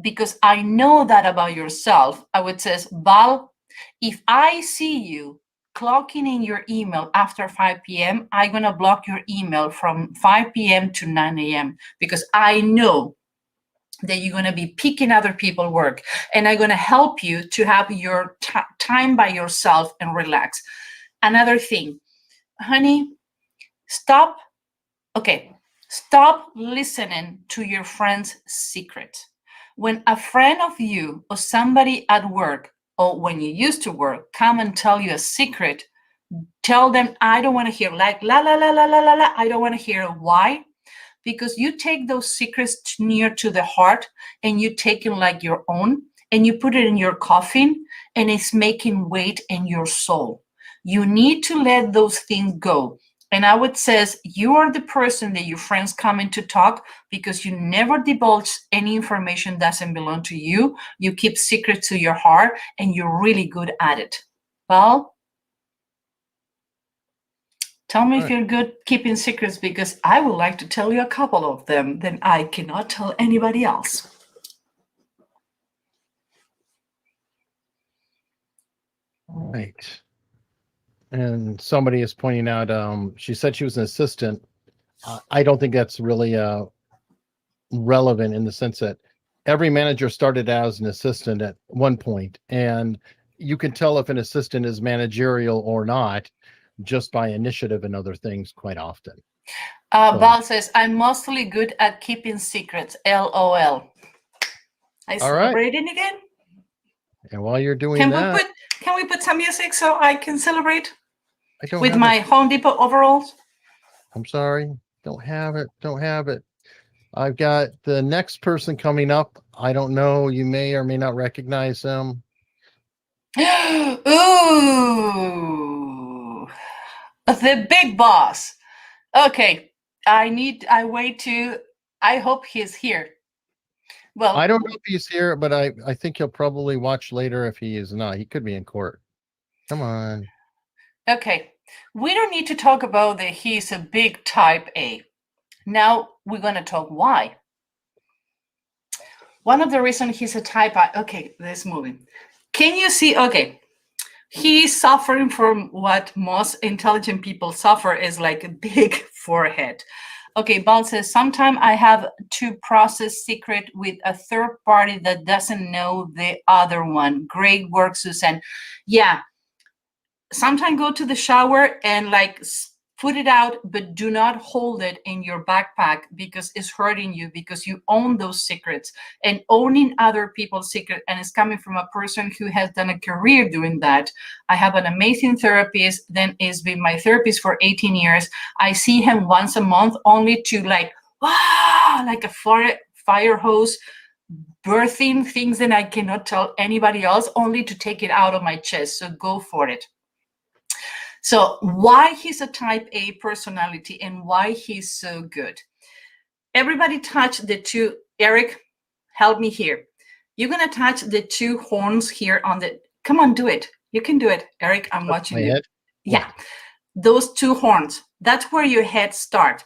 because I know that about yourself, I would say, Val, if I see you clocking in your email after 5 p.m., I'm going to block your email from 5 p.m. to 9 a.m. because I know that you're going to be picking other people's work, and I'm going to help you to have your time by yourself and relax. Another thing, honey, stop listening to your friend's secret. When a friend of you or somebody at work or when you used to work come and tell you a secret, tell them, I don't want to hear, like, la, la, la, la, la, la, la. I don't want to hear. Why? Because you take those secrets near to the heart and you take them like your own and you put it in your coffin and it's making weight in your soul. You need to let those things go. And I would say you are the person that your friends come in to talk because you never divulge any information that doesn't belong to you. You keep secrets to your heart and you're really good at it. Well, tell me if you're good keeping secrets, because I would like to tell you a couple of them that I cannot tell anybody else. Right. And somebody is pointing out, she said she was an assistant. I don't think that's really relevant in the sense that every manager started as an assistant at one point, and you can tell if an assistant is managerial or not just by initiative and other things quite often. Val says, I'm mostly good at keeping secrets. LOL. I celebrating again? And while you're doing that, can we put some music so I can celebrate? I don't with have my it. Home Depot overalls? I'm sorry. Don't have it. I've got the next person coming up. I don't know. You may or may not recognize them. Ooh, the big boss. Okay, I hope he's here. Well, I don't know if he's here, but I think he'll probably watch later if he is not. He could be in court. Come on. Okay, we don't need to talk about that he's a big type A. Now we're going to talk why. One of the reasons he's a type A, okay, let's move in. Can you see, okay, he's suffering from what most intelligent people suffer is like a big forehead. Okay, Bal says, sometimes I have to process secret with a third party that doesn't know the other one. Great work, Susan. Yeah, sometimes go to the shower and like put it out, but do not hold it in your backpack because it's hurting you, because you own those secrets. And owning other people's secrets, and it's coming from a person who has done a career doing that. I have an amazing therapist, then has been my therapist for 18 years. I see him once a month only to like, wow, like a fire hose, birthing things that I cannot tell anybody else, only to take it out of my chest. So go for it. So why he's a type A personality and why he's so good. Everybody touch the two, Eric, help me here. You're going to touch the two horns here on the, come on, do it. You can do it. Eric, I'm watching you. Head? Yeah, those two horns, that's where your head starts.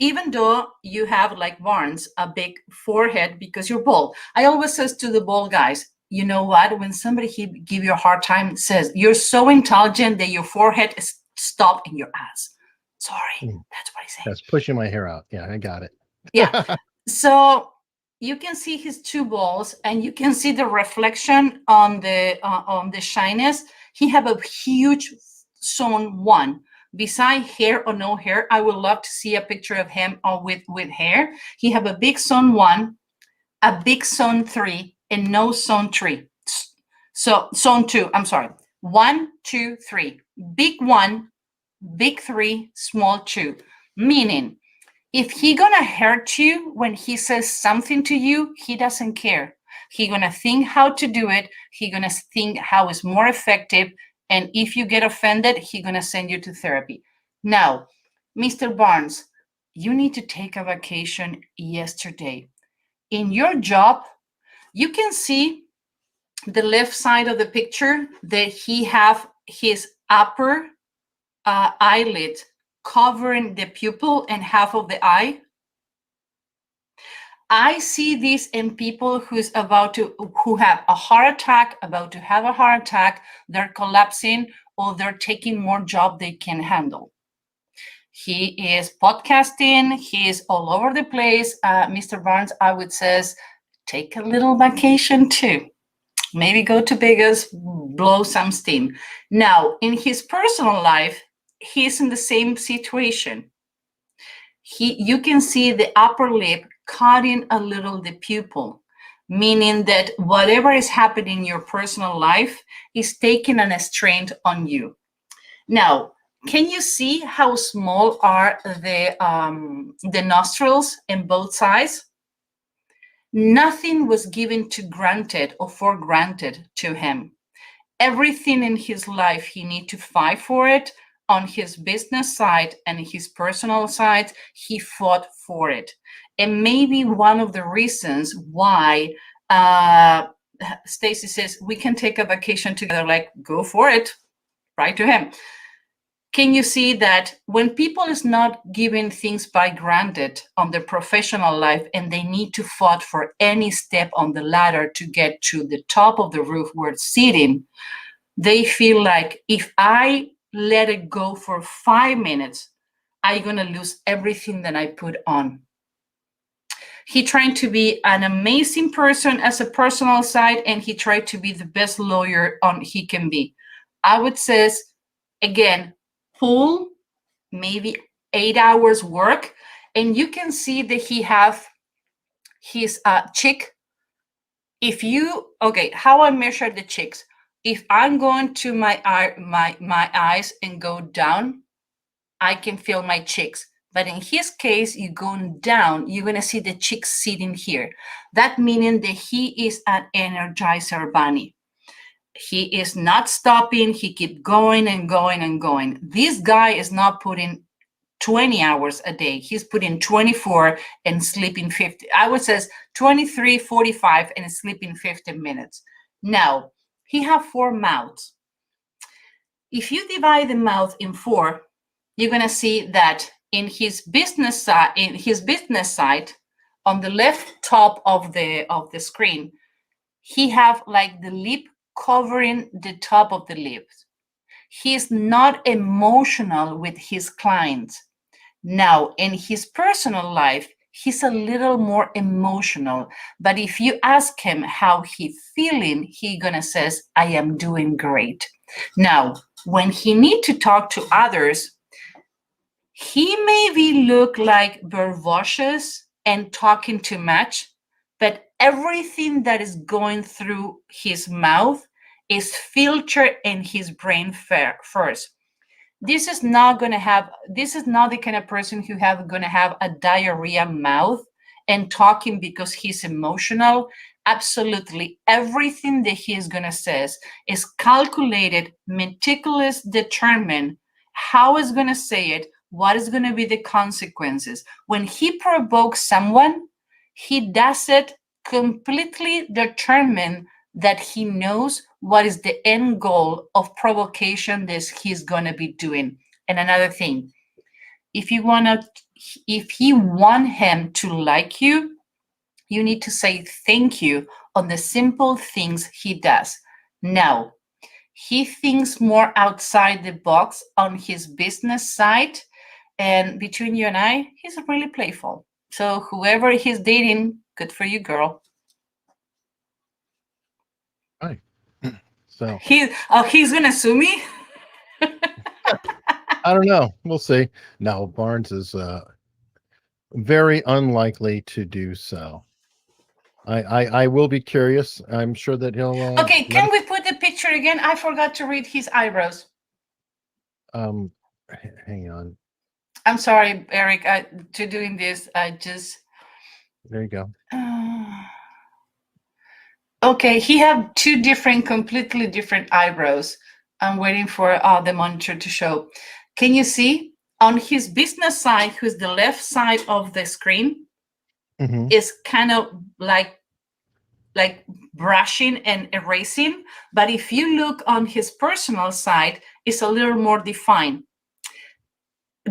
Even though you have like Barnes, a big forehead because you're bald. I always says to the bald guys, you know what? When somebody give you a hard time, says you're so intelligent that your forehead is stopped in your ass. Sorry, that's what I say. That's pushing my hair out. Yeah, I got it. Yeah. So you can see his two balls, and you can see the reflection on the shyness. He have a huge zone 1. Beside hair or no hair, I would love to see a picture of him with hair. He have a big zone 1, a big zone 3, and no zone 3. So zone 2, I'm sorry. 1, 2, 3. Big 1, big 3, small 2. Meaning, if he gonna hurt you when he says something to you, he doesn't care. He gonna think how to do it. He gonna think how is more effective. And if you get offended, he gonna send you to therapy. Now, Mr. Barnes, you need to take a vacation yesterday. In your job, you can see the left side of the picture that he have his upper eyelid covering the pupil and half of the eye. I see this in people who have a heart attack, about to have a heart attack, they're collapsing, or they're taking more job they can handle. He is podcasting, he is all over the place. Mr. Barnes, I would say, take a little vacation too. Maybe go to Vegas, blow some steam. Now, in his personal life, he's in the same situation. You can see the upper lip cutting a little the pupil, meaning that whatever is happening in your personal life is taking a strain on you. Now, can you see how small are the nostrils in both sides? Nothing was given to granted or for granted to him. Everything in his life, he need to fight for it. On his business side and his personal side, he fought for it. And maybe one of the reasons why Stacy says we can take a vacation together, like, go for it, right to him. Can you see that when people is not giving things by granted on their professional life, and they need to fight for any step on the ladder to get to the top of the roof where it's sitting, they feel like, if I let it go for 5 minutes, I'm gonna lose everything that I put on. He trying to be an amazing person as a personal side, and he tried to be the best lawyer he can be. I would say, again, pull maybe 8 hours work, and you can see that he have his cheek. If you, okay, how I measure the cheeks? If I'm going to my eyes and go down, I can feel my cheeks. But in his case, you're going down, you're going to see the cheeks sitting here. That meaning that he is an energizer bunny. He is not stopping. He keep going and going and going. This guy is not putting 20 hours a day. He's putting 24 and sleeping 50. I would say 23, 45 and sleeping 50 minutes. Now, he have 4 mouths. If you divide the mouth in 4, you're going to see that in his business side, on the left top of the screen, he have like the lip covering the top of the lips. He's not emotional with his clients. Now, in his personal life, he's a little more emotional. But if you ask him how he's feeling, he gonna says, I am doing great. Now, when he need to talk to others, he maybe look like verbose and talking too much, but everything that is going through his mouth is filtered in his brain first. This is not the kind of person who going to have a diarrhea mouth and talking because he's emotional. Absolutely everything that he is going to say is calculated, meticulous, determined how is going to say it, what is going to be the consequences. When he provokes someone, he does it completely determined that he knows what is the end goal of provocation that he's going to be doing. And another thing, if you want him to like you, you need to say thank you on the simple things he does. Now, he thinks more outside the box on his business side, and between you and I, he's really playful. So whoever he's dating, good for you, girl. Right. So he's gonna sue me. I don't know. We'll see. No, Barnes is very unlikely to do so. I will be curious. I'm sure that he'll Okay, let can we put the picture again? I forgot to read his eyebrows. hang on. I'm sorry, Eric, to doing this. I just There you go. Okay, he have two completely different eyebrows. I'm waiting for the monitor to show. Can you see on his business side, who's the left side of the screen, is kind of like brushing and erasing, but if you look on his personal side, it's a little more defined.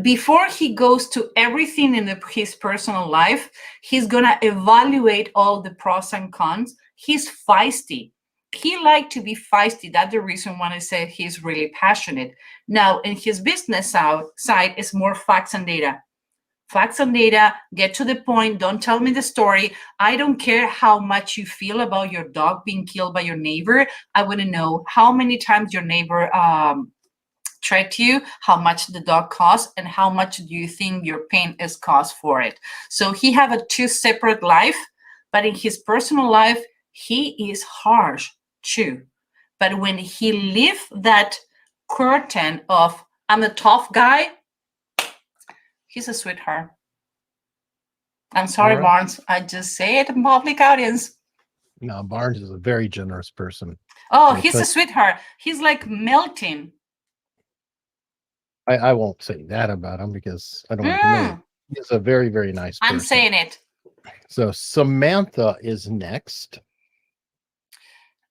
Before he goes to everything in his personal life, he's gonna evaluate all the pros and cons. He's feisty. He likes to be feisty. That's the reason why I say he's really passionate. Now, in his business side is more facts and data. Facts and data, get to the point, don't tell me the story. I don't care how much you feel about your dog being killed by your neighbor. I want to know how many times your neighbor tried you, how much the dog cost, and how much do you think your pain is cost for it. So he have a two separate life, but in his personal life, he is harsh too. But when he lift that curtain of I'm a tough guy, he's a sweetheart. I'm sorry, Right. Barnes. I just say it in public audience. No, Barnes is a very generous person. Oh, he's a sweetheart. He's like melting. I won't say that about him because I don't want to humiliate. He's a very, very nice person. I'm saying it. So Samantha is next.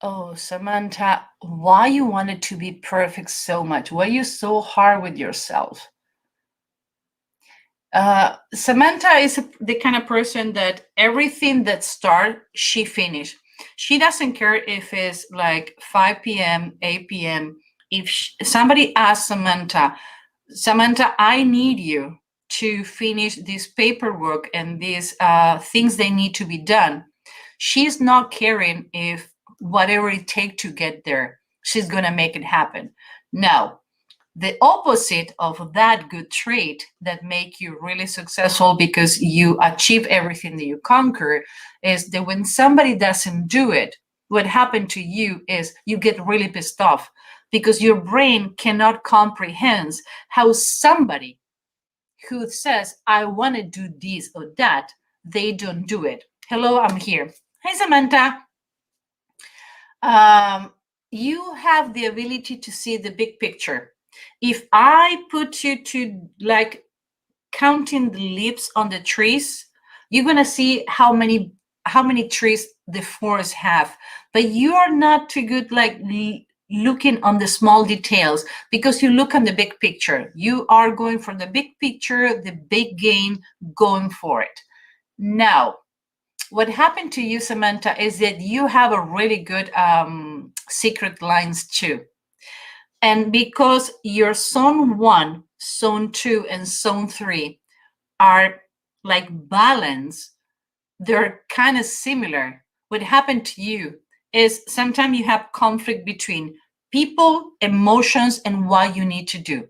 Oh, Samantha, why you wanted to be perfect so much? Why you so hard with yourself? Samantha is the kind of person that everything that start, she finish. She doesn't care if it's like 5 p.m., 8 p.m. If somebody asks Samantha, I need you to finish this paperwork and these things they need to be done. She's not caring if whatever it takes to get there, she's going to make it happen. Now, the opposite of that good trait that make you really successful because you achieve everything that you conquer is that when somebody doesn't do it, what happened to you is you get really pissed off because your brain cannot comprehend how somebody who says, I want to do this or that, they don't do it. Hello, I'm here. Hi, Samantha. You have the ability to see the big picture. If I put you to like counting the leaves on the trees, you're gonna see how many trees the forest have. But you are not too good like looking on the small details because you look on the big picture. You are going for the big picture, the big gain, going for it. Now, what happened to you, Samantha, is that you have a really good secret lines too. And because your zone 1, zone 2, and zone 3 are like balanced, they're kind of similar. What happened to you is sometimes you have conflict between people, emotions, and what you need to do.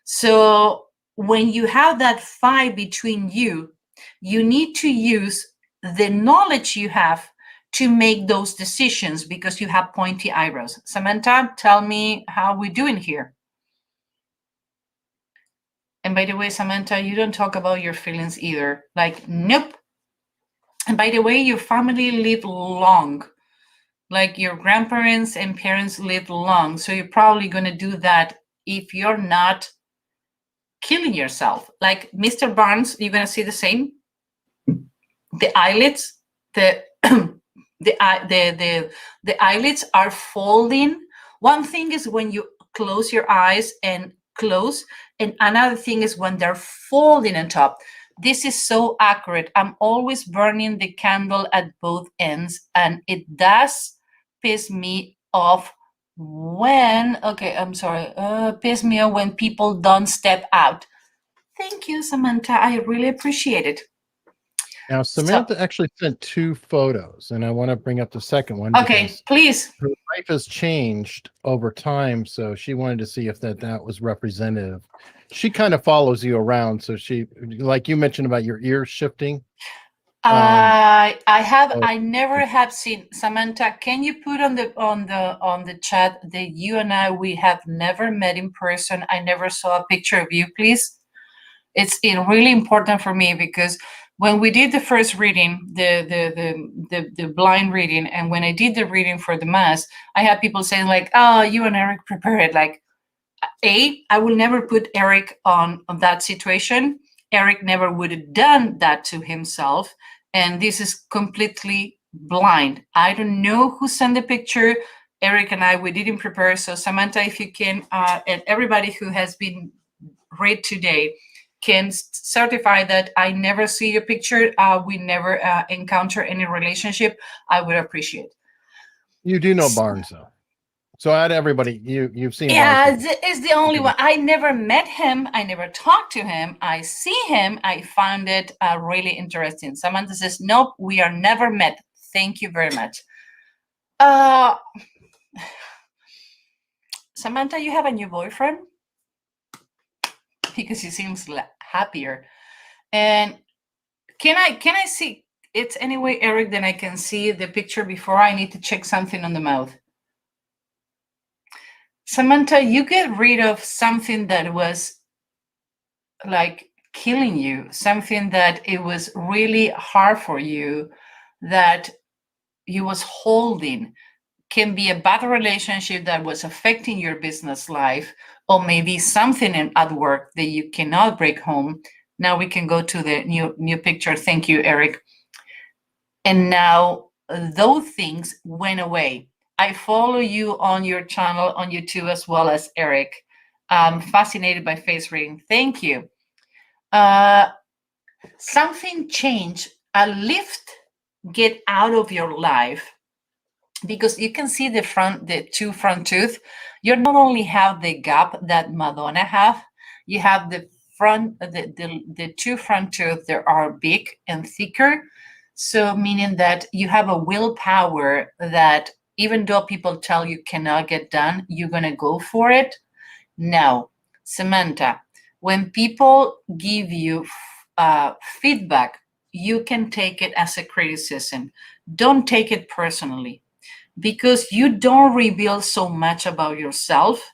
So when you have that fight between you, you need to use the knowledge you have to make those decisions because you have pointy eyebrows. Samantha, tell me how we're doing here. And by the way, Samantha, you don't talk about your feelings either. Like, nope. And by the way, your family lived long. Like your grandparents and parents lived long. So you're probably going to do that if you're not killing yourself. Like Mr. Barnes, you're going to see the same. The eyelids, the eyelids are folding. One thing is when you close your eyes and close, and another thing is when they're folding on top. This is so accurate. I'm always burning the candle at both ends, and it does piss me off when, piss me off when people don't step out. Thank you, Samantha. I really appreciate it. Now, Samantha actually sent 2 photos, and I want to bring up the second one. Okay, please. Her life has changed over time, so she wanted to see if that was representative. She kind of follows you around, so she, like you mentioned about your ears shifting. I never have seen. Samantha, can you put on the chat that you and we have never met in person? I never saw a picture of you, please. It's really important for me, because when we did the first reading, the blind reading, and when I did the reading for the mass, I had people saying like, "Oh, you and Eric prepared." Like, I will never put Eric on that situation. Eric never would have done that to himself, and this is completely blind. I don't know who sent the picture. Eric and we didn't prepare. So Samantha, if you can, and everybody who has been read today, can certify that I never see your picture, we never encounter any relationship, I would appreciate. You do know Barnes, though. So out of everybody, you've seen Barnes. Yeah, it's the only one. I never met him. I never talked to him. I see him. I found it really interesting. Samantha says, nope, we are never met. Thank you very much. Samantha, you have a new boyfriend? Because he seems happier. And can I see it's anyway, Eric, then I can see the picture before I need to check something on the mouth. Samantha, you get rid of something that was like killing you, something that it was really hard for you, that you was holding. Can be a bad relationship that was affecting your business life, or maybe something at work that you cannot break home. Now we can go to the new picture. Thank you, Eric. And now those things went away. I follow you on your channel on YouTube as well as Eric. I'm fascinated by face reading. Thank you. Something changed. A lift get out of your life, because you can see the 2 front tooth. You not only have the gap that Madonna have, you have the 2 front tooth that are big and thicker. So meaning that you have a willpower that even though people tell you cannot get done, you're going to go for it. Now, Samantha, when people give you feedback, you can take it as a criticism. Don't take it personally, because you don't reveal so much about yourself.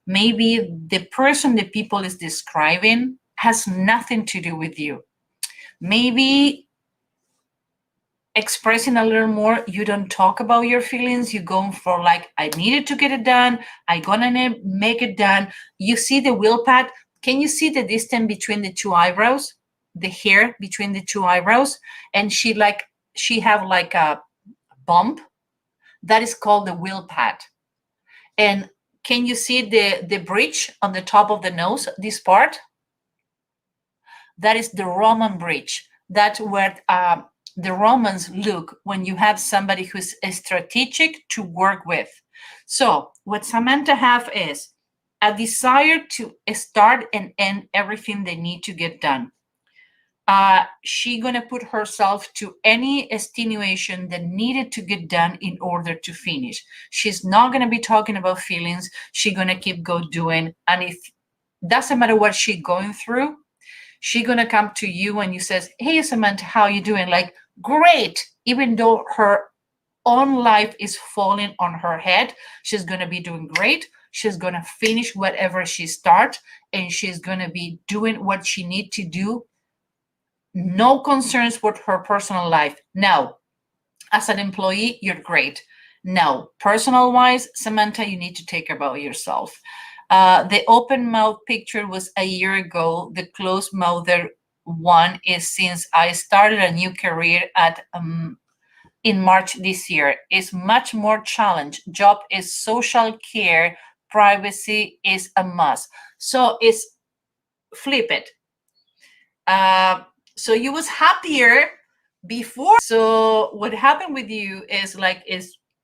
Maybe the person that people is describing has nothing to do with you. Maybe expressing a little more, you don't talk about your feelings. You go for like, I needed to get it done. I'm gonna make it done. You see the wheel pad. Can you see the distance between the 2 eyebrows? The hair between the 2 eyebrows? And she have like a bump. That is called the wheel pad. And can you see the bridge on the top of the nose, this part? That is the Roman bridge. That's where the Romans look when you have somebody who's strategic to work with. So what Samantha have is a desire to start and end everything they need to get done. She gonna put herself to any extenuation that needed to get done in order to finish. She's not gonna be talking about feelings. She's gonna keep doing, and if doesn't matter what she's going through, she's gonna come to you and you says, "Hey, Samantha, how you doing?" Like, great. Even though her own life is falling on her head, she's gonna be doing great. She's gonna finish whatever she starts, and she's gonna be doing what she needs to do. No concerns with her personal life. Now, as an employee, you're great. Now, personal-wise, Samantha, you need to take care about yourself. The open mouth picture was a year ago. The closed mouth one is since I started a new career in March this year. It's much more challenge. Job is social care. Privacy is a must. So it's flip it. So you was happier before. So what happened with you is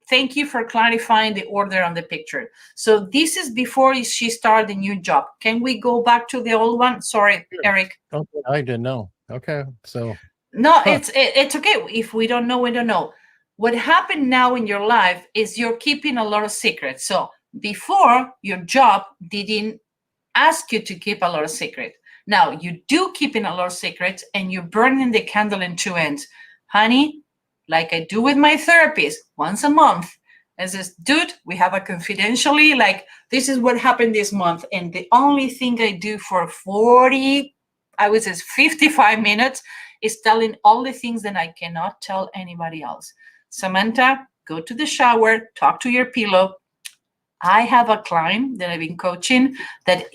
thank you for clarifying the order on the picture. So this is before she started the new job. Can we go back to the old one? Sorry, Eric. Okay, I didn't know. Okay, so No, it's okay. If we don't know, we don't know. What happened now in your life is you're keeping a lot of secrets. So before, your job didn't ask you to keep a lot of secrets. Now you do keeping a lot of secrets, and you're burning the candle in two ends. Honey, like I do with my therapist once a month, I says, dude, we have a confidentially, like, this is what happened this month. And the only thing I do for 40, I would say 55 minutes is telling all the things that I cannot tell anybody else. Samantha, go to the shower, talk to your pillow. I have a client that I've been coaching that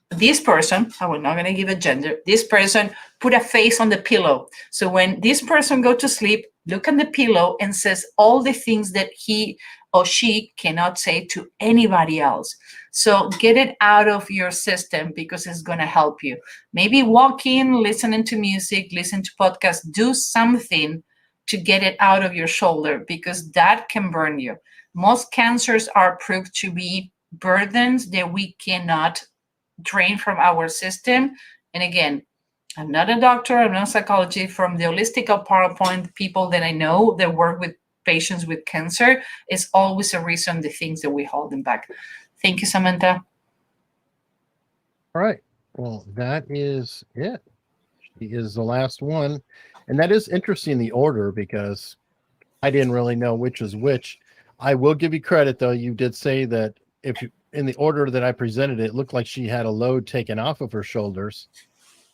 this person, I'm not going to give a gender, this person put a face on the pillow. So when this person go to sleep, look at the pillow and says all the things that he or she cannot say to anybody else. So get it out of your system, because it's going to help you. Maybe walking, listening to music, listen to podcasts, do something to get it out of your shoulder, because that can burn you. Most cancers are proved to be burdens that we cannot drain from our system. And again, I'm not a doctor, I'm not a psychologist. From the holistic PowerPoint people that I know that work with patients with cancer, is always a reason, the things that we hold them back. Thank you, Samantha. All right. Well, that is it. She is the last one. And that is interesting, the order, because I didn't really know which was which. I will give you credit, though. You did say that if you, in the order that I presented it, looked like she had a load taken off of her shoulders.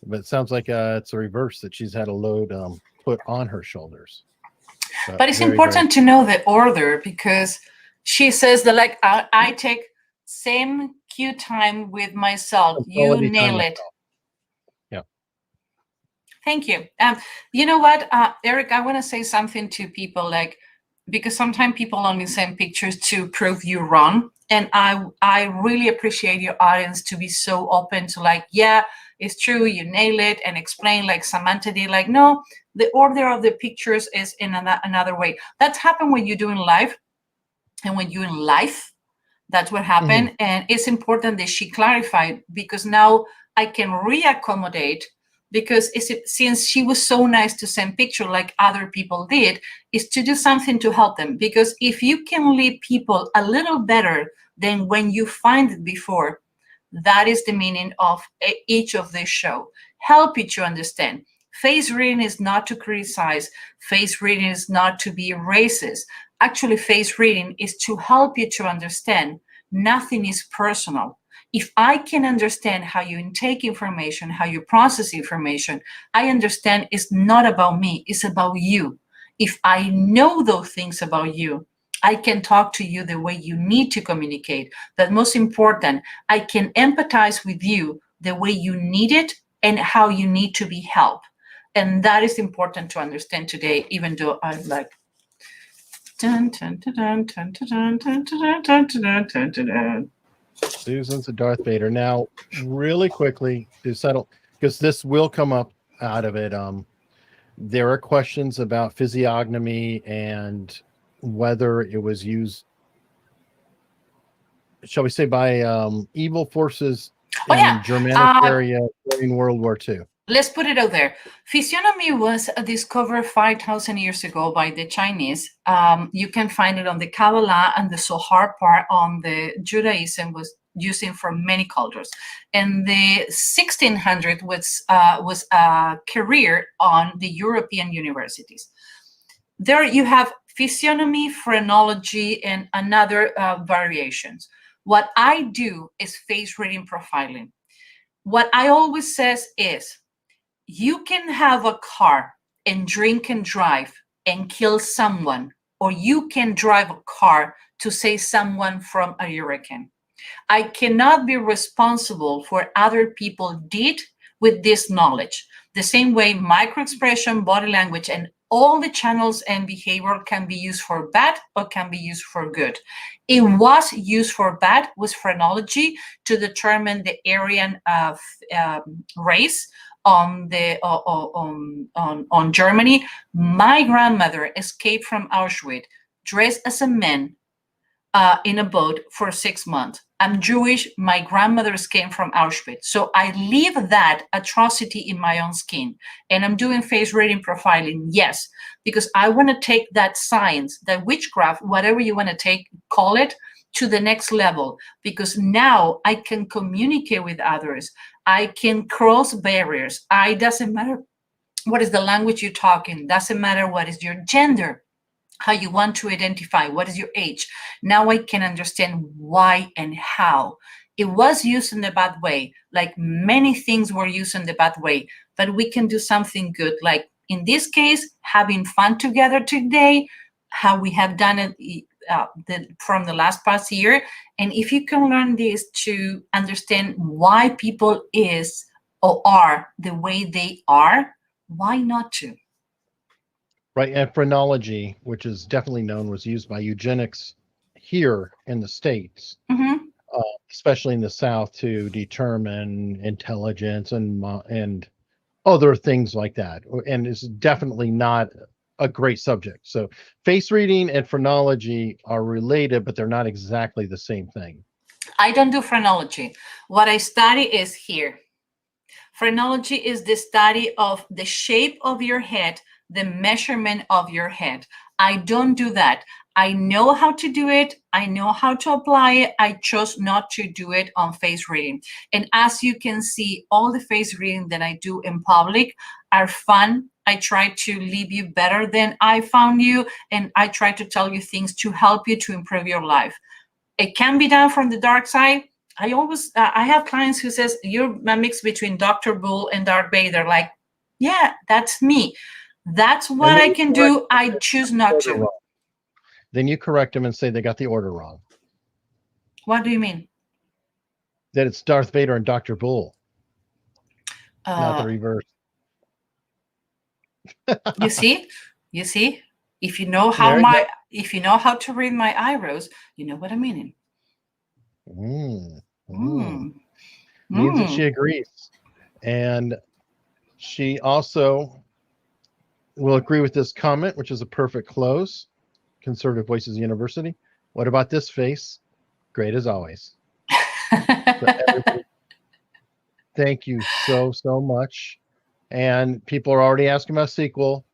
But it sounds like it's a reverse, that she's had a load put on her shoulders. But it's important to know the order, because she says that, like, I take same queue time with myself. You nail it. Yeah. Thank you. You know what, Eric, I want to say something to people, like, because sometimes people only send pictures to prove you wrong. And I really appreciate your audience to be so open to, like, yeah, it's true, you nail it, and explain like Samantha did. Like, no, the order of the pictures is in another way. That's happened when you're doing live, and when you're in life, that's what happened. And it's important that she clarified, because now I can reaccommodate, because since she was so nice to send picture like other people did, is to do something to help them. Because if you can leave people a little better than when you find it before, that is the meaning of each of this show. Help you to understand. Face reading is not to criticize. Face reading is not to be racist. Actually, face reading is to help you to understand nothing is personal. If I can understand how you intake information, how you process information, I understand it's not about me, it's about you. If I know those things about you, I can talk to you the way you need to communicate. But most important, I can empathize with you the way you need it and how you need to be helped. And that is important to understand today, even though I'm like, Susan's a Darth Vader. Now, really quickly to settle, because this will come up out of it. There are questions about physiognomy and whether it was used, shall we say, by evil forces in Germanic area during World War II. Let's put it out there. Physiognomy was discovered 5,000 years ago by the Chinese. You can find it on the Kabbalah, and the Zohar part on the Judaism was using for many cultures. And the 1600 was a career on the European universities. There you have physiognomy, phrenology, and another variations. What I do is face reading profiling. What I always says is, you can have a car and drink and drive and kill someone, or you can drive a car to save someone from a hurricane. I cannot be responsible for other people did with this knowledge. The same way microexpression, body language, and all the channels and behavior can be used for bad or can be used for good. It was used for bad, was phrenology, to determine the Aryan race on Germany. My grandmother escaped from Auschwitz dressed as a man in a boat for 6 months. I'm Jewish. My grandmothers came from Auschwitz. So I live that atrocity in my own skin. And I'm doing face reading profiling, yes, because I want to take that science, that witchcraft, whatever you want to call it, to the next level. Because now I can communicate with others. I can cross barriers. Doesn't matter what is the language you're talking. Doesn't matter what is your gender, how you want to identify, what is your age. Now I can understand why and how. It was used in a bad way, like many things were used in the bad way, but we can do something good. Like in this case, having fun together today, how we have done it from the last past year. And if you can learn this to understand why people is or are the way they are, why not to? Right, and phrenology, which is definitely known, was used by eugenics here in the States, especially in the South, to determine intelligence and other things like that. And it's definitely not a great subject. So face reading and phrenology are related, but they're not exactly the same thing. I don't do phrenology. What I study is here. Phrenology is the study of the shape of your head, the measurement of your head. I don't do that. I know how to do it. I know how to apply it. I chose not to do it on face reading. And as you can see, all the face reading that I do in public are fun. I try to leave you better than I found you. And I try to tell you things to help you to improve your life. It can be done from the dark side. I have clients who says, you're a mix between Dr. Bull and Darth Vader. Like, yeah, that's me. That's what I can do. I choose not to. Wrong. Then you correct them and say they got the order wrong. What do you mean? That it's Darth Vader and Dr. Bull, not the reverse. You see? If you know how to read my eyebrows, you know what I mean. Means that she agrees. And she also will agree with this comment, which is a perfect close. Conservative Voices University. What about this face? Great as always. So thank you so much. And people are already asking about a sequel.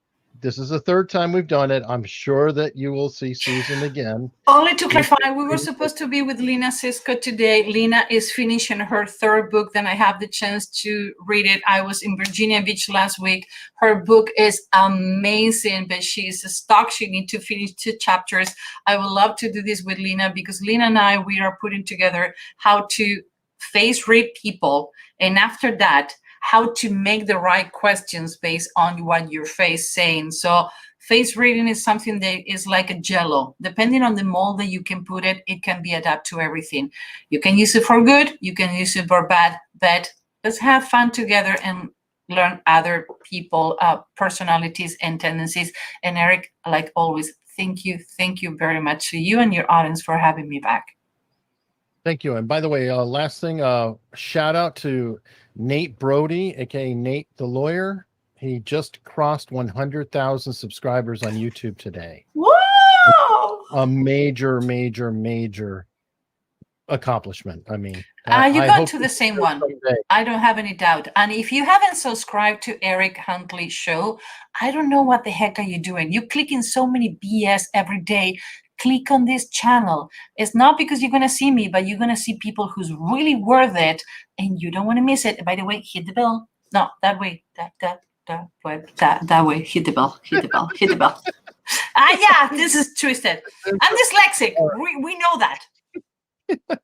This is the third time we've done it. I'm sure that you will see Susan again. Only to clarify, we were supposed to be with Lena Sisko today. Lena is finishing her third book. Then I have the chance to read it. I was in Virginia Beach last week. Her book is amazing, but she's stuck. She needs to finish 2 chapters. I would love to do this with Lena because Lena and I, we are putting together how to face read people. And after that, how to make the right questions based on what your face saying. So face reading is something that is like a jello. Depending on the mold that you can put it, it can be adapted to everything. You can use it for good, you can use it for bad, but let's have fun together and learn other people, personalities and tendencies. And Eric, like always, thank you very much to you and your audience for having me back. Thank you. And by the way, last thing, shout out to Nate Brody, aka Nate the Lawyer. He just crossed 100,000 subscribers on YouTube today. Whoa! A major accomplishment. I mean, you got to the same one. Someday. I don't have any doubt. And if you haven't subscribed to Eric Hunley show, I don't know what the heck are you doing. You clicking so many BS every day. Click on this channel. It's not because you're going to see me, but you're going to see people who's really worth it, and you don't want to miss it. By the way, hit the bell. No, that way. That way. Hit the bell. Hit the bell. Hit the bell. Yeah, this is twisted. I'm dyslexic. We know that.